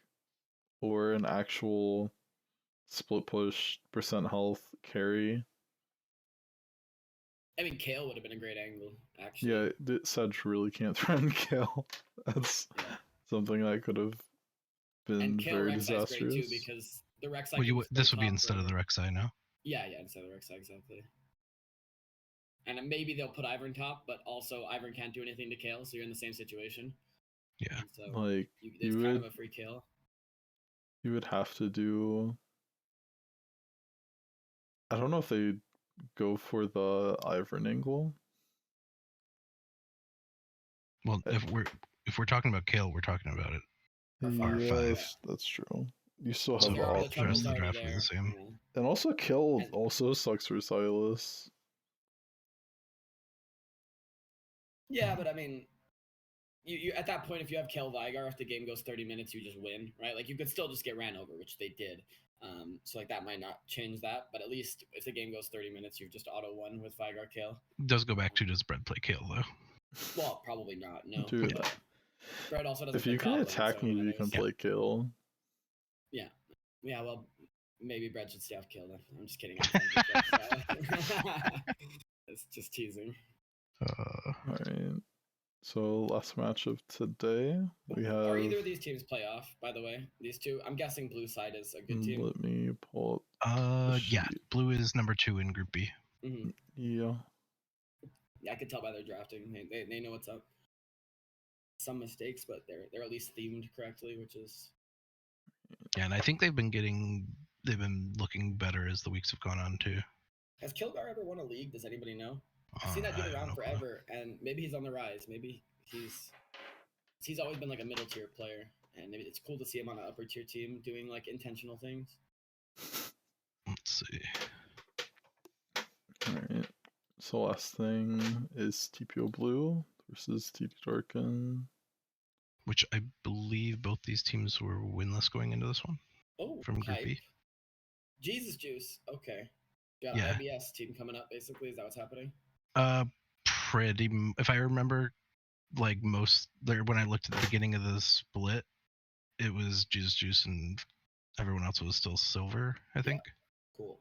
or an actual split push percent health carry. I mean, Kale would have been a great angle, actually. Yeah, Sedge really can't threaten Kale. That's something that could have been And Kale very Rek'Sai is great disastrous. too because the Rek'Sai. Well, this would be instead of the Rek'Sai, no? Yeah, instead of the Rek'Sai, exactly. And maybe they'll put Ivern top, but also Ivern can't do anything to Kale, so you're in the same situation. Yeah. And so like it's kind of a free kill. You would have to do. I don't know if they go for the Ivern angle. Well, if we're talking about Kale, we're talking about it. Yeah, that's true. You still have the options. rest of the draft will be the same. Yeah. And also, Kill also sucks for Silas. Yeah, but I mean, you at that point, if you have Kel Vigar, if the game goes 30 minutes, you just win, right? Like you could still just get ran over, which they did. So like that might not change that, but at least if the game goes 30 minutes, you've just auto won with Vigar Kale. It does go back to does Bread play Kale though? Well, probably not. No. Dude, yeah. Bread also doesn't. If you can attack me, you can play Kill. Yeah. Yeah. Well, maybe Bread should stay off Kill then. I'm just kidding. It's just teasing. All right. So last match of today, we have. Are either of these teams playoff? By the way, these two. I'm guessing Blue side is a good team. Let me pull up. Yeah. Blue is number 2 in Group B. Mm-hmm. Yeah. I could tell by their drafting. They know what's up. Some mistakes, but they're at least themed correctly, which is. Yeah, and I think they've been looking better as the weeks have gone on too. Has Kilgar ever won a league? Does anybody know? I've seen that dude around forever, and maybe he's on the rise. Maybe he's always been like a middle tier player, and maybe it's cool to see him on an upper tier team doing like intentional things. Let's see. All right. So last thing is TPO Blue versus TD Darken. Which I believe both these teams were winless going into this one. Oh, from Group B. Jesus Juice. Okay. Got Yeah. an IBS team coming up, basically. Is that what's happening? Pretty. If I remember, like most there when I looked at the beginning of the split, it was Jesus Juice and everyone else was still silver, I think. Cool.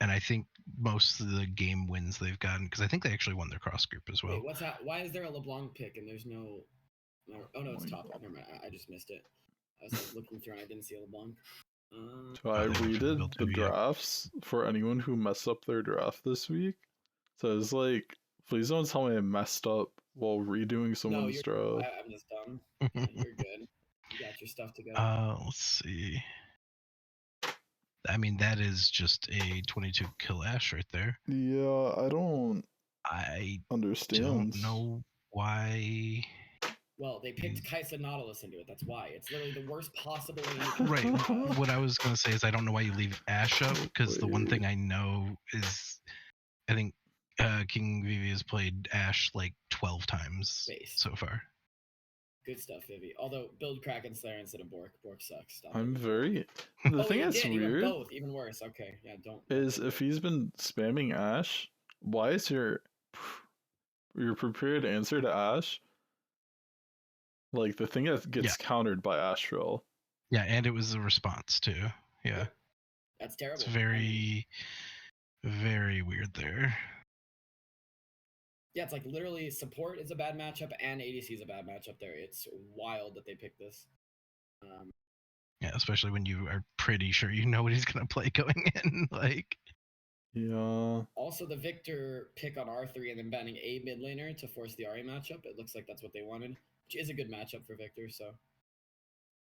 And I think most of the game wins they've gotten, because I think they actually won their cross group as well. Wait, what's that? Why is there a LeBlanc pick and there's no? Oh no, it's top. Never mind. I just missed it. I was like looking through and I didn't see a LeBlanc. So I redid the drafts for anyone who messed up their draft this week. So it's like, please don't tell me I messed up while redoing someone's draft. I'm just dumb. You're good. You got your stuff together. Let's see. I mean, that is just a 22 kill Ash right there. Yeah, I don't understand. Don't know why. Well, they picked Kaisa Nautilus into it. That's why. It's literally the worst possible way you can. Right. What I was going to say is I don't know why you leave Ash up, because the one thing I know is I think King Vivi has played Ash like 12 times so far. Good stuff, Vivi. Although build Kraken Slayer instead of Bork. Bork sucks. Stop I'm very. The thing that's weird. Both, even worse. Okay, yeah, don't. Is if he's been spamming Ash, why is your prepared answer to Ash like the thing that gets countered by Astral? Yeah, and it was a response too. Yeah. That's terrible. It's very, very weird there. Yeah, it's like literally support is a bad matchup and ADC is a bad matchup there. It's wild that they picked this. Yeah, especially when you are pretty sure you know what he's going to play going in. Like, yeah. Also, the Victor pick on R3 and then banning a mid laner to force the Ahri matchup. It looks like that's what they wanted, which is a good matchup for Victor. So,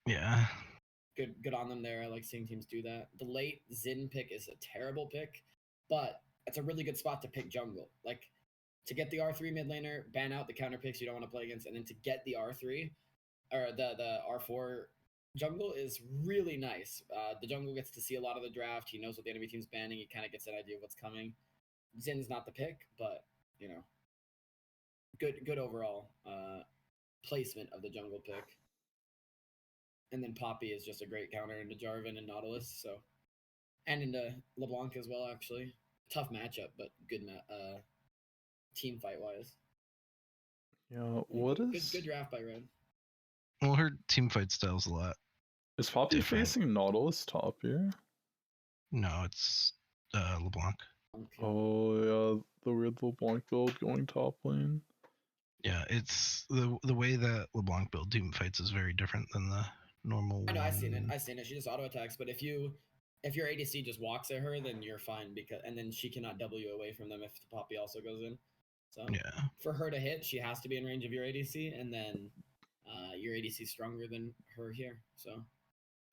Yeah. Good on them there. I like seeing teams do that. The late Xin pick is a terrible pick, but it's a really good spot to pick jungle. Like to get the R3 mid laner, ban out the counter picks you don't want to play against, and then to get the R3 or the R4 jungle is really nice. The jungle gets to see a lot of the draft. He knows what the enemy team's banning. He kind of gets an idea of what's coming. Zin's not the pick, but you know, good overall placement of the jungle pick. And then Poppy is just a great counter into Jarvan and Nautilus, so and into LeBlanc as well. Actually, tough matchup, but good team fight wise. Yeah, what is good draft by Red? Well, her team fight style's a lot. Is Poppy different. facing Nautilus top here? No, it's LeBlanc. Okay. Oh yeah, the weird LeBlanc build going top lane. Yeah, it's the way that LeBlanc build team fights is very different than the normal. I know, I've seen it. She just auto attacks, but if your ADC just walks at her, then you're fine and then she cannot W away from them if the Poppy also goes in. So yeah, for her to hit, she has to be in range of your ADC, and then your ADC is stronger than her here. So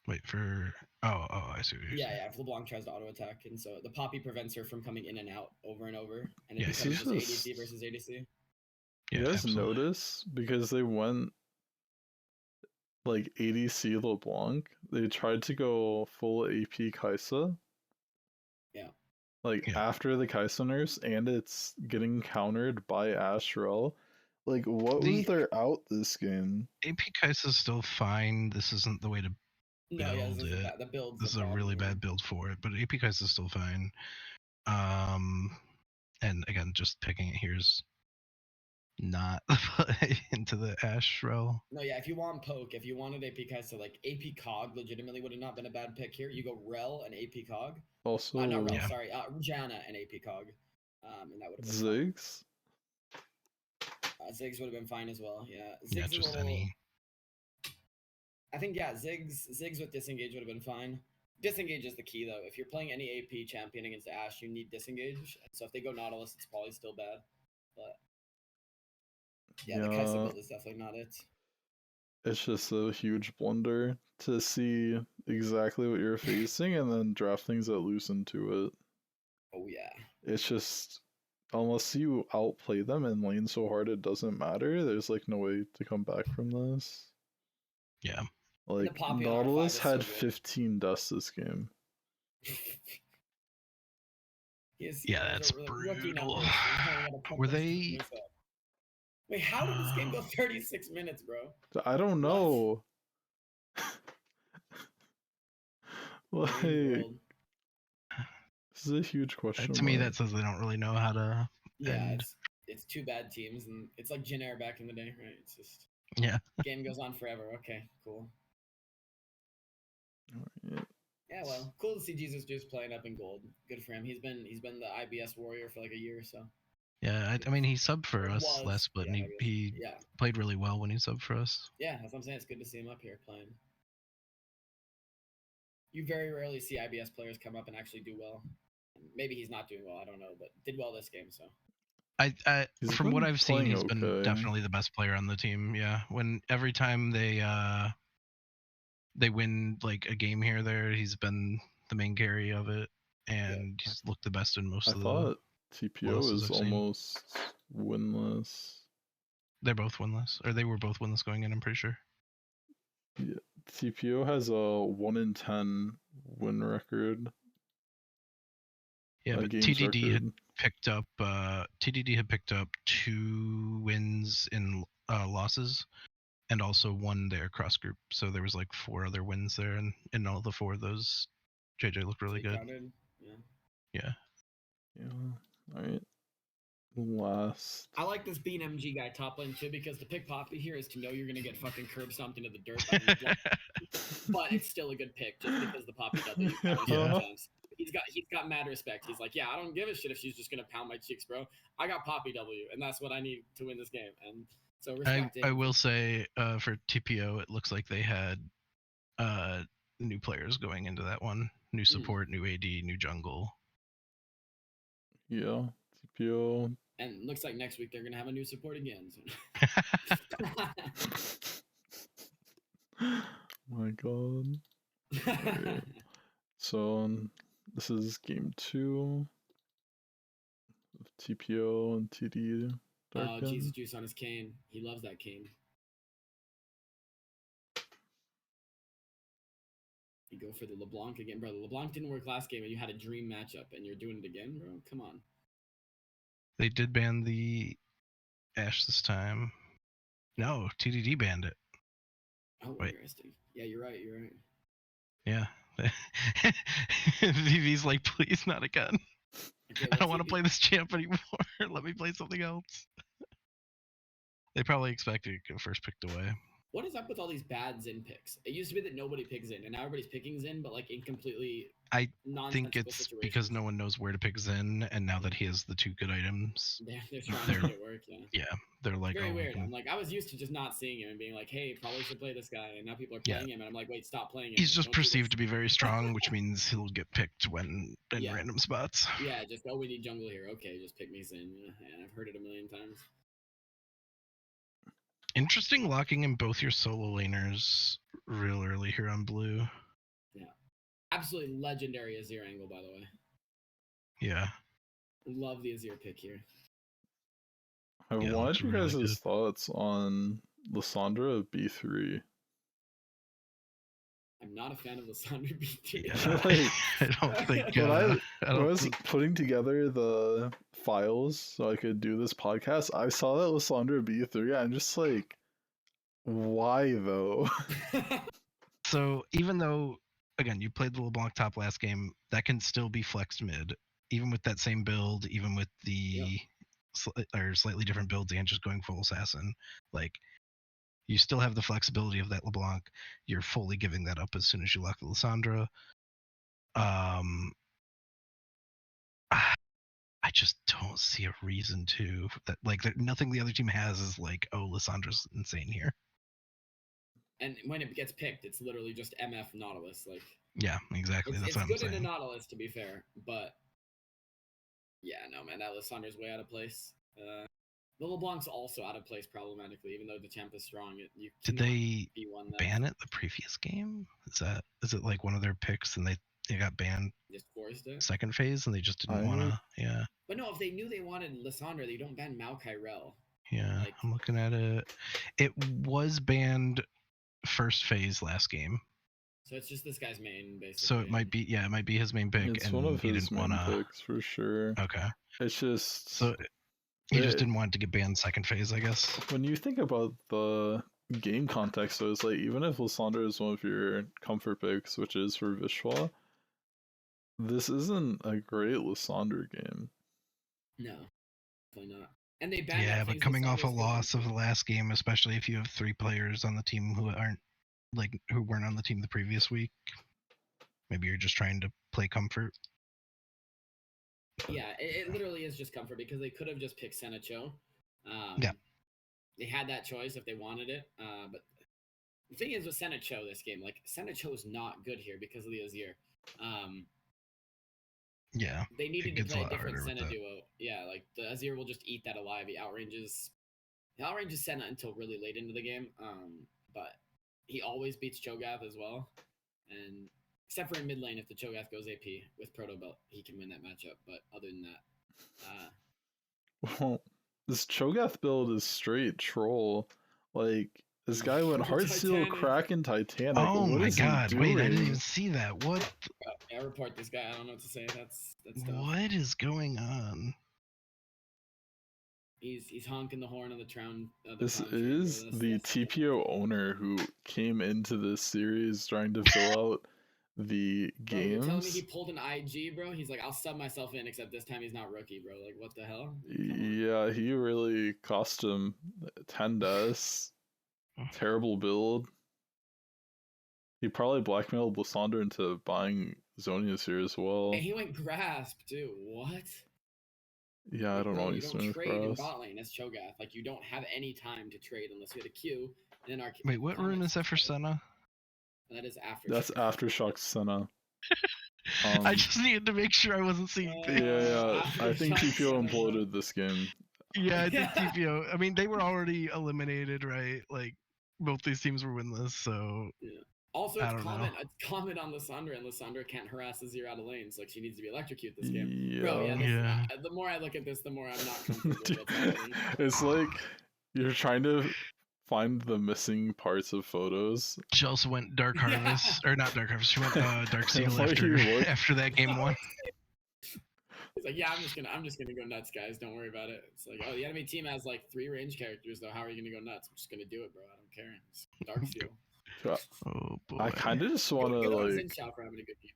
wait for I see what you're saying. yeah. If LeBlanc tries to auto attack, and so the Poppy prevents her from coming in and out over and over, and it Yeah, becomes just just- ADC versus ADC. Yeah, You guys absolutely. notice because they went like ADC LeBlanc, they tried to go full AP Kaisa. Yeah. Like Yeah. after the Kaisa nerfs, and it's getting countered by Maj0r. Like, what was their out this game? AP Kaisa's still fine. This isn't the way to No, yeah, build it. the build's This is the a really problem. bad build for it, but AP Kaisa's still fine. And again, just picking it here is not into the Maj0r. No, yeah, if you want poke, if you wanted AP Kaisa, like AP Cog legitimately would have not been a bad pick here. You go Rel and AP Cog. Also, Not Rel, Yeah. sorry. Janna and AP Cog. And that would have been Ziggs. fine. Ziggs would have been fine as well. Yeah. Ziggs Yeah, is a just little, any. I think, yeah, Ziggs with disengage would have been fine. Disengage is the key, though. If you're playing any AP champion against Ashe, you need disengage. So if they go Nautilus, it's probably still bad. But yeah, the Kaisa build is definitely not it. It's just a huge blunder to see exactly what you're facing and then draft things that lose into it. Oh, yeah. It's just, unless you outplay them and lane so hard it doesn't matter, there's like no way to come back from this. Yeah. Like, Poppy on Nautilus R5 is had so good. 15 deaths this game. Yeah, that's brutal. Were they? Wait, how did this game go 36 minutes, bro? I don't know. Like, this is a huge question. To me, that says they don't really know how to. Yeah, end. it's two bad teams, and it's like Jin Air back in the day, right? It's just Yeah. game goes on forever. Okay, cool. Alright. Yeah, well, cool to see Jesus just playing up in gold. Good for him. He's been the IBS warrior for like a year or so. Yeah, I mean, he subbed for us last split, and he yeah played really well when he subbed for us. Yeah, that's what I'm saying. It's good to see him up here playing. You very rarely see IBS players come up and actually do well. Maybe he's not doing well. I don't know, but did well this game. So from what I've seen, he's okay. been definitely the best player on the team. Yeah, when every time they win like a game here or there, he's been the main carry of it, and he's looked the best in most of the. I thought TPO is almost winless. They're both winless, or they were both winless going in. I'm pretty sure. Yeah, TPO has a 1 in 10 win record. Yeah, but TDD had picked up. TDD had picked up 2 wins in losses, and also won their cross group. So there was like 4 other wins there, and in all the 4 of those, JJ looked really good. Yeah. All right. Last. I like this being MG guy top lane too, because the pick Poppy here is to know you're gonna get fucking curb stomped into the dirt. But it's still a good pick just because the Poppy W sometimes. He's got mad respect. He's like, yeah, I don't give a shit if she's just gonna pound my cheeks, bro. I got Poppy W, and that's what I need to win this game. And so respect I will say for TPO, it looks like they had new players going into that one. New support, new AD, new jungle. Yeah, TPO. And looks like next week they're gonna have a new support again. So. my god. Alright. So this is game 2 of TPO and TD Oh, Darken. Jesus juice on his cane. He loves that cane. You go for the LeBlanc again, bro. The LeBlanc didn't work last game, and you had a dream matchup, and you're doing it again, bro. Come on. They did ban the Ashe this time. No, TDD banned it. Oh, Wait. interesting. Yeah, you're right. You're right. Yeah. VV's like, please, not again. Okay, I well, don't want to play this champ anymore. Let me play something else. They probably expected to get first picked away. What is up with all these bad Xin picks? It used to be that nobody picks Xin, and now everybody's picking Xin, but like in completely I nonsensical think it's situations. because no one knows where to pick Zen, and now that he has the 2 good items, They're trying to make it work. Yeah. They're like, Very oh, weird. I'm like, I was used to just not seeing him and being like, hey, probably should play this guy, and now people are Yeah. playing him, and I'm like, wait, stop playing him. He's just Don't do this. perceived to be very strong, which means he'll get picked when in Yeah. random spots. Yeah, just we need jungle here. Okay, just pick me Xin. Yeah, I've heard it a million times. Interesting locking in both your solo laners real early here on blue. Yeah. Absolutely legendary Azir angle, by the way. Yeah. Love the Azir pick here. I Yeah, wanted looks you really guys' good. thoughts on Lissandra of B3. I'm not a fan of Lissandra B3. Yeah, I don't think. When I was think putting together the files so I could do this podcast, I saw that Lissandra B3. I'm just like, why though? so. Even though, again, you played the LeBlanc top last game, that can still be flexed mid, even with that same build, even with the slightly different builds and just going full assassin. Like, you still have the flexibility of that LeBlanc. You're fully giving that up as soon as you lock the Lissandra. I just don't see a reason to that. Like, nothing the other team has is like, oh, Lissandra's insane here. And when it gets picked, it's literally just MF Nautilus. Like, yeah, exactly. That's what I'm good saying. in a Nautilus, to be fair, but yeah, no, man, that Lissandra's way out of place. The LeBlanc's also out of place problematically, even though the champ is strong. Did they B1 that. ban it the previous game? Is it like one of their picks and they got banned just forced it second phase and they just didn't want to? Yeah. But no, if they knew they wanted Lissandra, they don't ban Maj0r. Yeah, like, I'm looking at it. It was banned first phase last game. So it's just this guy's main, basically. So it might be his main pick. It's and one of he his didn't main picks for sure. Okay. It's just so he just didn't want to get banned second phase, I guess. When you think about the game context, so it's like even if Lissandra is one of your comfort picks, which is for Vishwa, this isn't a great Lissandra game. No, definitely not. And they banned. Yeah, but coming off a loss of the last game, especially if you have 3 players on the team who weren't on the team the previous week, maybe you're just trying to play comfort. Yeah, it literally is just comfort because they could have just picked Senacho. Yeah. They had that choice if they wanted it. But the thing is with Senacho this game, like, Senacho is not good here because of the Azir. Yeah. They needed to play a different Senna duo. Yeah, like, the Azir will just eat that alive. He outranges Senna until really late into the game. But he always beats Cho'Gath as well. And except for in mid lane, if the Cho'Gath goes AP with Proto Belt, he can win that matchup. But other than that, well, this Cho'Gath build is straight troll. Like, this guy went Heartsteel, Kraken, Titanic. Oh what my is god! He Wait, doing? I didn't even see that. What? I report this guy. I don't know what to say. That's tough. What is going on? He's honking the horn of the Trown. This is the TPO owner who came into this series trying to fill out the Bro, games. you're telling me he pulled an IG, bro? He's like, I'll sub myself in, except this time he's not rookie, bro. Like, what the hell? Yeah, he really cost him 10 deaths. Terrible build. He probably blackmailed Lissandra into buying Zonia's here as well. And he went Grasp, too. What? Yeah, I don't know. You don't trade in bot lane as Cho'Gath. Like, you don't have any time to trade unless you had a Q. And then Wait, what rune is that for Senna? That is after. That's Aftershock Senna. I just needed to make sure I wasn't seeing things. Yeah. I think TPO imploded this game. Yeah, I think TPO. I mean, they were already eliminated, right? Like, both these teams were winless, so. Yeah. Also, I it's don't common. know. It's common on Lissandra, and Lissandra can't harass the 0 out of lanes. Like she needs to be electrocute this game. Bro, Yeah. Yeah. the more I look at this, the more I'm not comfortable with what's happening. It's like you're trying to find the missing parts of photos. She also went Dark Yeah. Harvest, or not Dark Harvest. She went Dark Seal Why after you look- after that game one. He's like, yeah, I'm just gonna go nuts, guys. Don't worry about it. It's like, oh, the enemy team has like 3 range characters, though. How are you gonna go nuts? I'm just gonna do it, bro. I don't care. It's Dark Seal. Oh boy. I kind of just want to Good on like, Zinshao for having a good game.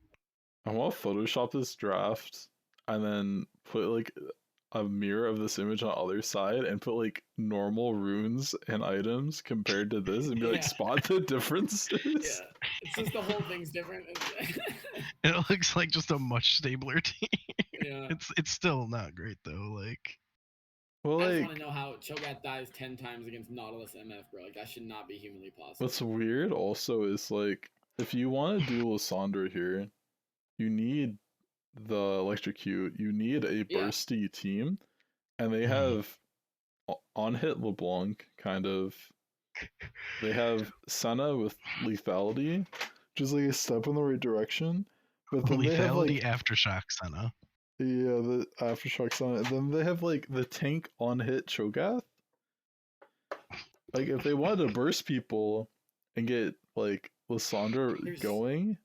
I want to Photoshop this draft and then put like a mirror of this image on the other side and put like normal runes and items compared to this and be like, Yeah. spot the differences. Yeah, it's just the whole thing's different. It looks like just a much stabler team. Yeah. It's still not great though. Like, Well, I just like, want to know how Cho'Gath dies 10 times against Nautilus MF, bro. Like that should not be humanly possible. what's weird also is like, if you want to do Lissandra here, you need the electrocute, you need a Yeah. bursty team, and they have on hit LeBlanc kind of. They have Senna with lethality, which is like a step in the right direction. But then they have lethality like aftershock Senna. yeah, the aftershock Senna, and then they have like the tank on hit Cho'Gath. Like if they wanted to burst people and get like Lissandra There's- going,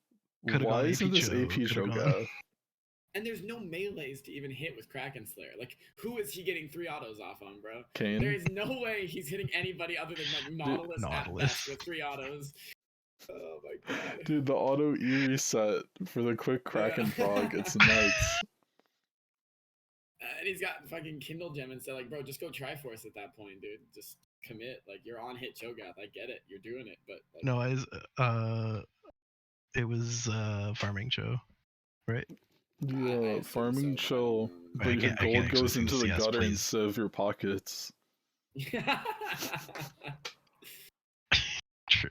Could've why gone isn't AP this Cho, AP could've gone. Cho'Gath? And there's no melees to even hit with Kraken Slayer. Like, who is he getting 3 autos off on, bro? There Kane. is no way he's hitting anybody other than like Nautilus, at Nautilus. best with 3 autos. Oh my god. Dude, the auto E reset for the quick Kraken frog, it's nuts. And he's got fucking Kindle Gem instead. Like, bro, just go Triforce at that point, dude. Just commit. Like, you're on hit Cho'Gath. I get it. You're doing it, but like, No, it was Farming Show, right? I Yeah, assume farming so, but I chill, don't but I your can't gold actually goes see into this. the Yes, gutter please. instead of your pockets. know. True.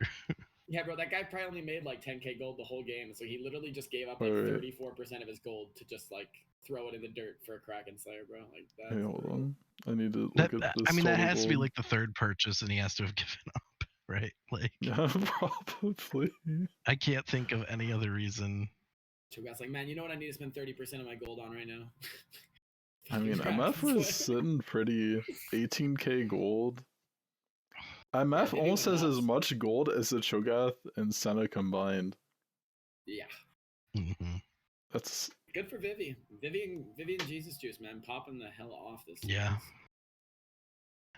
Yeah, bro, that guy probably only made like 10k gold the whole game, so he literally just gave up Wait, like wait. 34% of his gold to just like throw it in the dirt for a Kraken Slayer, bro. Like that's Hey, hold brutal. on. I need to That, look at this. I mean, that total has to be gold. like the third purchase, and he has to have given up, right? Like, Yeah, probably. I can't think of any other reason. Cho'Gath's like, man, you know what I need to spend 30% of my gold on right now? I mean, Fucking MF Kraken was Slayer. sitting pretty 18k gold. MF they almost went has as nuts. much gold as the Cho'Gath and Senna combined. Yeah. Hmm. That's Good for Vivi. Vivian Jesus Juice, man, popping the hell off this Yeah. series.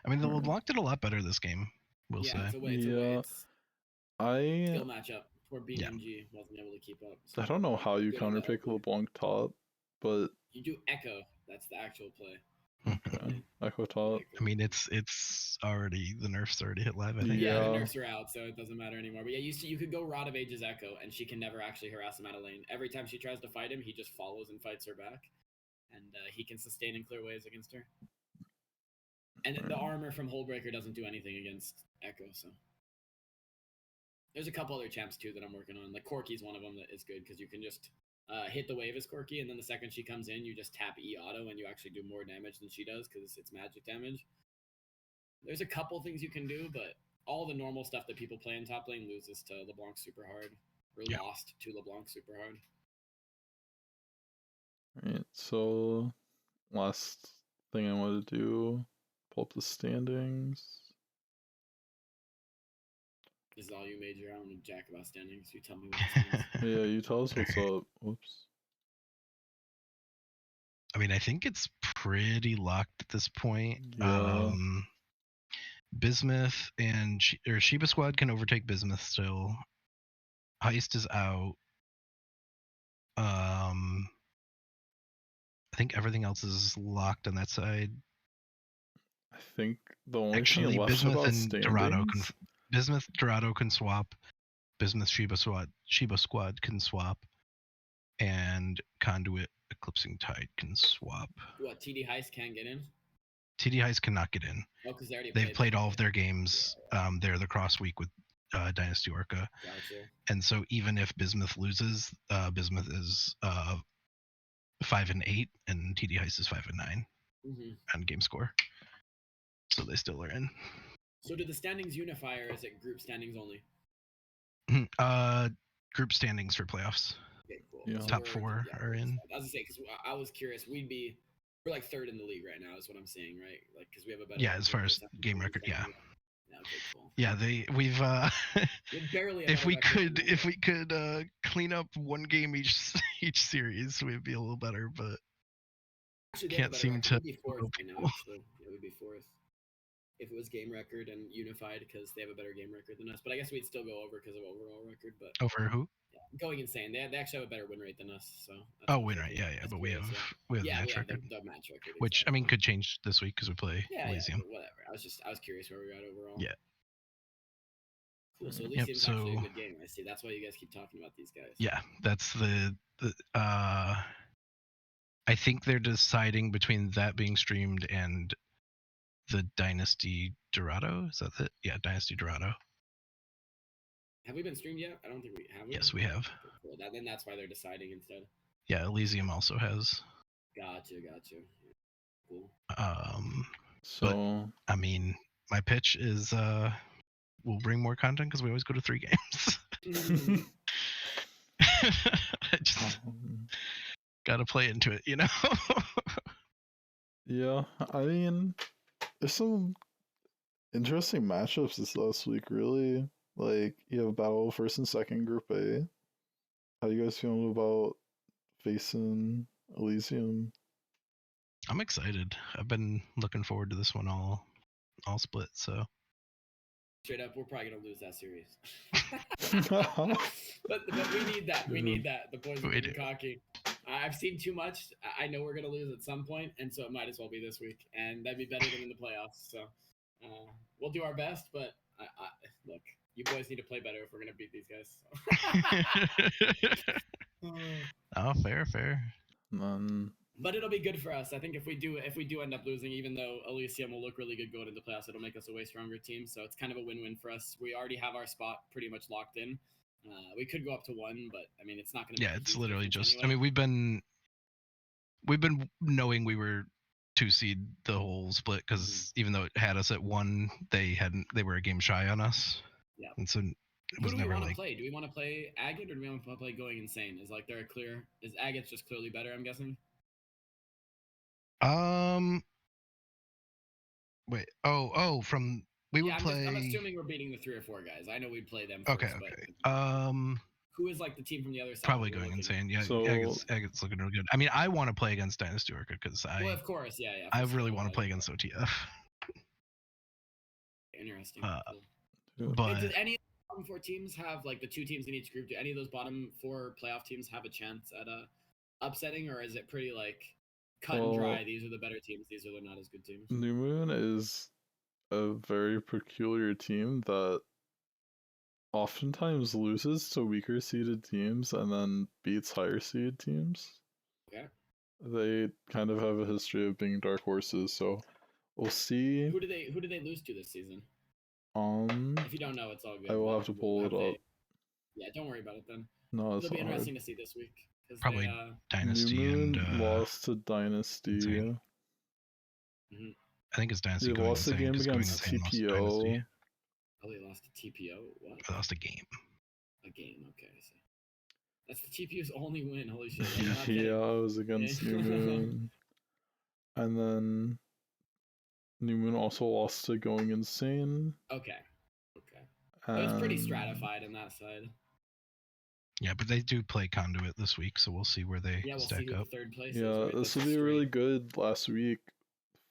I mean, the Alright. LeBlanc did a lot better this game. We'll Yeah, say. it's a way. Yeah. It's I skill matchup. Poor BMG wasn't able to keep up. so I don't know how you good on the counterpick LB. LeBlanc top, but You do Echo. That's the actual play. okay. Echo top. I mean, it's already the nerf's already hit live. I think. Yeah, the Yeah. nerfs are out, so it doesn't matter anymore. But yeah, you could go Rod of Ages Echo, and she can never actually harass him out of lane. Every time she tries to fight him, he just follows and fights her back, and he can sustain and clear waves against her. And the armor from Hullbreaker doesn't do anything against Echo, so. There's a couple other champs too that I'm working on. Like Corky's one of them that is good because you can just hit the wave as Corky, and then the second she comes in, you just tap E auto, and you actually do more damage than she does because it's magic damage. There's a couple things you can do, but all the normal stuff that people play in top lane loses to LeBlanc super hard, or Yeah. lost to LeBlanc super hard. Alright, so last thing I wanted to do, pull up the standings. This is all you, Major. I don't know jack about standings. You tell me what this means. Yeah, you tell us what's up. Whoops. I mean, I think it's pretty locked at this point. Yeah. Bismuth and Sheba Squad can overtake Bismuth still. Heist is out. I think everything else is locked on that side. I think the only Actually, thing left Bismuth about and Dorado standings. Bismuth Dorado can swap. Bismuth Sheba Squad can swap, and Conduit Eclipsing Tide can swap. What, TD Heist can't get in? TD Heist cannot get in. Oh, because they already They've played all of them. their games. They're the cross week with Dynasty Orca, Gotcha. and so even if Bismuth loses, Bismuth is 5-8, and TD Heist is 5-9 on game score. So they still are in. So do the standings unify, or is it group standings only? Group standings for playoffs. Okay, cool. Yeah. So Top we're- 4 yeah, are we're in. excited. I was gonna say because I was curious. We're like 3rd in the league right now, is what I'm seeing, right? Like because we have a better. Yeah, as far as percentage game on record, yeah. standing. Yeah. Okay. Cool. Yeah, we've We barely. A if better we record than could them, but- clean up one game each series, we'd be a little better, but Actually, they have a can't better seem record. to We'd be 4th throw right now. people. Actually, yeah, we'd be 4th if it was game record and unified because they have a better game record than us. But I guess we'd still go over because of overall record. But Over who? yeah, going insane. They actually have a better win rate than us. So that's Oh, what win I was rate, yeah, I was but we curious, have yeah, match we have record, the match record. which I mean exactly. could change this week because we play Yeah, Elysium. but whatever. I was curious where we got overall. Yeah. Cool. So Yep, Elysium's actually a so- good game. I see. That's why you guys keep talking about these guys. Yeah, that's the I think they're deciding between that being streamed and the Dynasty Dorado. Is that it? Yeah, Dynasty Dorado. Have we been streamed yet? I don't think we have. Yes, we have. Okay, cool. Then that's why they're deciding instead. Yeah, Elysium also has. Gotcha. Yeah. Cool. So I mean, my pitch is we'll bring more content because we always go to 3 games. I just gotta play into it, you know. yeah, I mean, there's some interesting matchups this last week. Really, like you have a battle first and second Group A. How you guys feeling about facing Elysium? I'm excited. I've been looking forward to this one all split. So Straight up, we're probably gonna lose that series. but we need that. We need that. The boys are We getting do. cocky. I've seen too much. I know we're gonna lose at some point, and so it might as well be this week, and that'd be better than in the playoffs. So we'll do our best, but look, you boys need to play better if we're gonna beat these guys. oh, fair. But it'll be good for us. I think if we do end up losing, even though Elysium will look really good going into the playoffs, it'll make us a way stronger team. So it's kind of a win-win for us. We already have our spot pretty much locked in. We could go up to 1, but I mean, it's not going to. Yeah, it's literally just. Anyway. I mean, we've been knowing we were 2 seed the whole split because even though it had us at 1, they were a game shy on us. Yeah. And so it Who was do we never want to like. play? Do we want to play Agate or do we want to play Going Insane? Is Agate's just clearly better? I'm guessing. Wait. Oh. From we would play. I'm assuming we're beating the 3 or 4 guys. I know we'd play them. Okay. First, Okay. But who is like the team from the other side? Probably Going Insane. Yeah. So- Agate's looking real good. I mean, I want to play against Dynasty Orchid because Well, of course, yeah. I really want to play against OTF. Interesting. Cool. But Does any of the bottom 4 teams have like the 2 teams in each group? Do any of those bottom 4 playoff teams have a chance at upsetting, or is it pretty like cut and dry? Well- These are the better teams. These are the not as good teams. New Moon is a very peculiar team that oftentimes loses to weaker seeded teams and then beats higher seeded teams. Okay. They kind of have a history of being dark horses, so we'll see. Who do they lose to this season? If you don't know, it's all good. I will have to pull it up. Yeah, don't worry about it then. No, it's It'll be not hard. interesting to see this week. Probably Dynasty New Moon and lost to Dynasty. Insane. I think it's Dynasty. They Going lost the Insane, game 'cause Going against Insane lost to TPO. Dynasty. Oh, they lost to TPO. What? I lost a game. A game. Okay, I see. That's the TPU's only win. Holy shit! Like, I'm not kidding. Yeah, it was against New Moon. And then New Moon also lost to Going Insane. Okay. It was pretty stratified in that side. Yeah, but they do play Conduit this week, so we'll see where they Yeah, we'll see stack who up. the 3rd place is. Yeah, Right? this That's will be really straight. good last week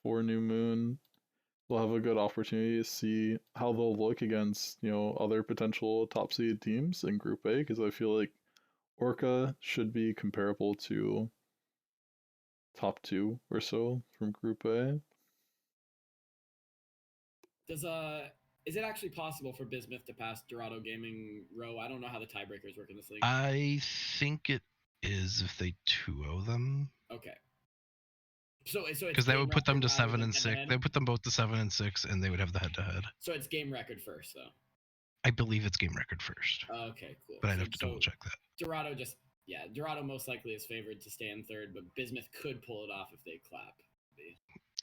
for New Moon. We'll have a good opportunity to see how they'll look against, other potential top seed teams in Group A, because I feel like Orca should be comparable to top 2 or so from Group A. Is it actually possible for Bismuth to pass Dorado Gaming Row? I don't know how the tiebreakers work in this league. I think it is if they 2-0 them. Okay. So it's Because they would put them game to record rather 7 than and 6. head-to-head? They put them both to 7 and 6, and they would have the head-to-head. So it's game record first, though. I believe it's game record first, Okay, cool. but I'd have to double check that. Dorado most likely is favored to stay in 3rd, but Bismuth could pull it off if they clap.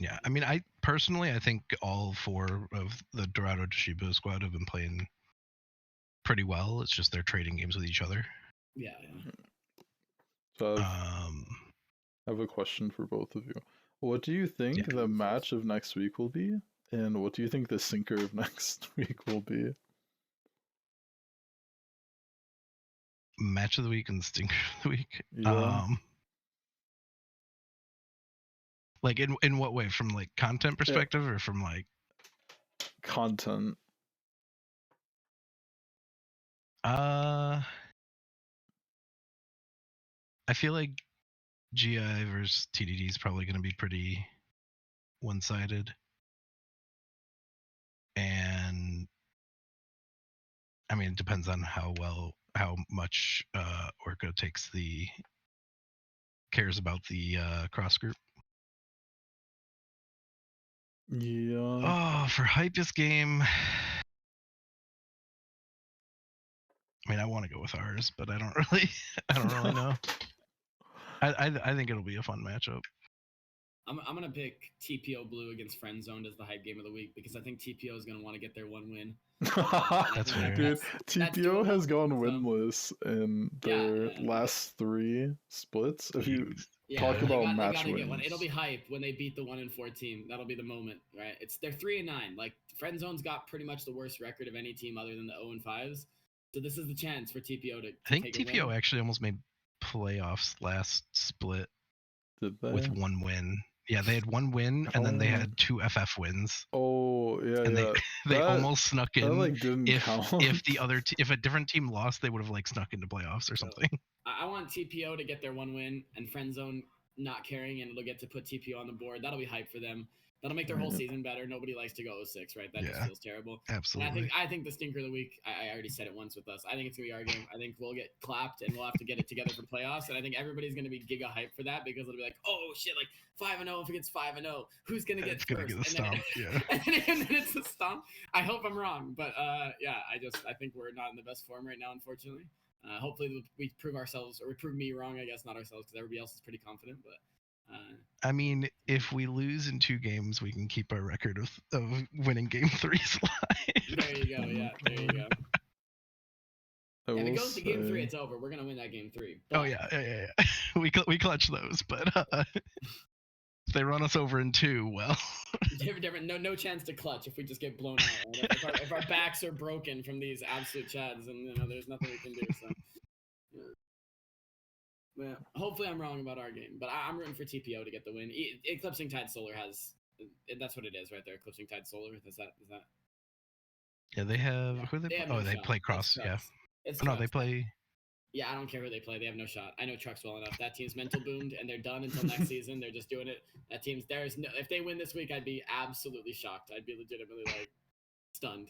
Yeah, I mean, I personally, I think all 4 of the Dorado Toshiba squad have been playing pretty well. It's just they're trading games with each other. Yeah. So I have a question for both of you. What do you think Yeah. the match of next week will be? And what do you think the sinker of next week will be? Match of the week and stinker of the week. Yeah. Like in what way? From like content perspective or from like Content. I feel like GI versus TDD is probably going to be pretty one-sided. And I mean, it depends on how much Orca cares about the cross group. Yeah. Oh, for Hype's game, I mean, I want to go with ours, but I don't really know. I think it'll be a fun matchup. I'm gonna pick TPO Blue against Friend Zoned as the hype game of the week because I think TPO is gonna want to get their one win. That's fair. Dude, that's TPO has doable, gone so- winless in their last 3 splits. If you talk about match gotta wins, get one. It'll be hype when they beat the 1-4 team. That'll be the moment, right? They're 3-9. Like Friend Zone's got pretty much the worst record of any team other than the 0-5s. So this is the chance for TPO to I think take a TPO win. actually almost made playoffs last split did they? with 1 win. Yeah, they had 1 win and then they had 2 FF wins. Oh yeah, And yeah. they almost snuck in. That like didn't count. If a different team lost, they would have like snuck into playoffs or something. I want TPO to get their 1 win and Friend Zone not caring, and it'll get to put TPO on the board. That'll be hype for them. That'll make their whole season better. Nobody likes to go 0-6, right? That just feels terrible. Absolutely. And I think the stinker of the week, I already said it once with us. I think it's gonna be our game. I think we'll get clapped and we'll have to get it together for playoffs. And I think everybody's gonna be giga hype for that because they'll be like, oh shit, like 5-0 if it gets 5-0, who's gonna get first? Get the stomp. And then it's a stomp. I hope I'm wrong, but yeah, I think we're not in the best form right now, unfortunately. Hopefully we prove ourselves, or we prove me wrong, I guess, not ourselves, because everybody else is pretty confident. But I mean, if we lose in 2 games, we can keep our record of winning game 3s alive. There you go. Yeah, there you go. If it goes to game 3, it's over. We're gonna win that game 3. But... Oh yeah. We clutch those, but if they run us over in 2, well, different. No chance to clutch if we just get blown out. Right? If our backs are broken from these absolute chads, and there's nothing we can do. So. Yeah. Yeah, hopefully I'm wrong about our game, but I'm rooting for TPO to get the win. Eclipsing Tide Solar has, that's what it is right there. Eclipsing Tide Solar. Is that? Yeah, they have. Yeah. Who they? They play Cross. Yeah. No, they play. Yeah, I don't care who they play. They have no shot. I know Trucks well enough. That team's mental boomed, and they're done until next season. They're just doing it. That team's if they win this week, I'd be absolutely shocked. I'd be legitimately like stunned.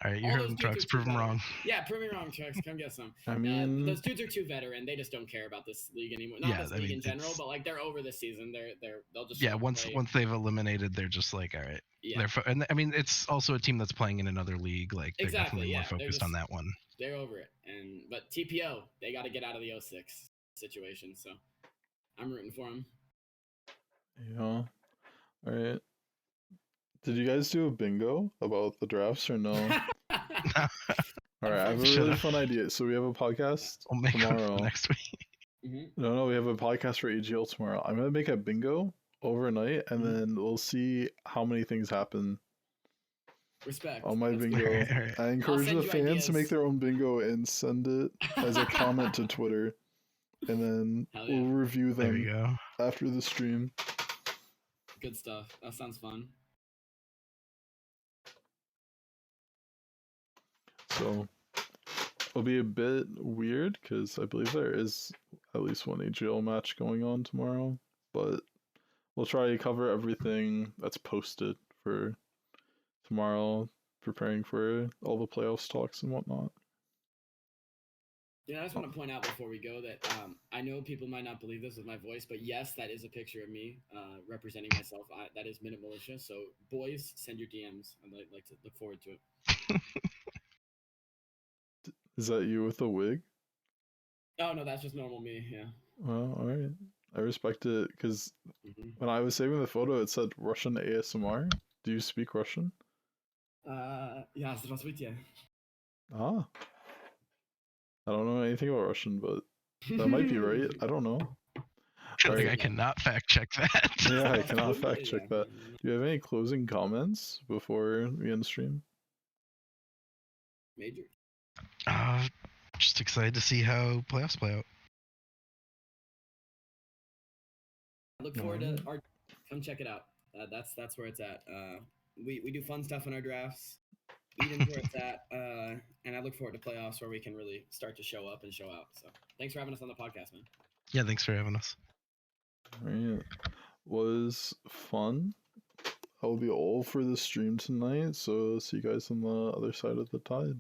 All right, you heard them, Trucks. Prove them wrong. Yeah, prove me wrong, Trucks. Come get some. I mean, those dudes are too veteran. They just don't care about this league anymore. Not this league in general, but like they're over this season. They'll just once they've eliminated, they're just like, all right. Yeah. And I mean, it's also a team that's playing in another league. Like they're definitely more focused on that one. They're over it. But TPO, they got to get out of the 0-6 situation. So I'm rooting for them. Yeah. All right. Did you guys do a bingo about the drafts or no? All right, I have a really fun idea. So we have a podcast tomorrow. Next week. No, we have a podcast for AGL tomorrow. I'm gonna make a bingo overnight, and then we'll see how many things happen. Respect. On my bingo. Right. I encourage the fans to make their own bingo and send it as a comment to Twitter, and then we'll review them after the stream. Good stuff. That sounds fun. So it'll be a bit weird because I believe there is at least one AGL match going on tomorrow, but we'll try to cover everything that's posted for tomorrow, preparing for all the playoffs talks and whatnot. Yeah, I just want to point out before we go that I know people might not believe this with my voice, but yes, that is a picture of me representing myself. That is MinuteMilitia. So boys, send your DMs. I'd like to look forward to it. Is that you with a wig? Oh, no, that's just normal me, yeah. Well, alright. I respect it, because when I was saving the photo, it said Russian ASMR. Do you speak Russian? Yeah, здравствуйте. Ah. I don't know anything about Russian, but that might be right. I don't know. I feel like I Alright. cannot fact check that. Yeah, I cannot fact check Yeah. that. Do you have any closing comments before we end stream? Major. Just excited to see how playoffs play out. Look forward to our. Come check it out. That's where it's at. We do fun stuff in our drafts. Eden's where it's at. And I look forward to playoffs where we can really start to show up and show out. So thanks for having us on the podcast, man. Yeah, thanks for having us. Alright. Was fun. I'll be all for the stream tonight, so see you guys on the other side of the tide.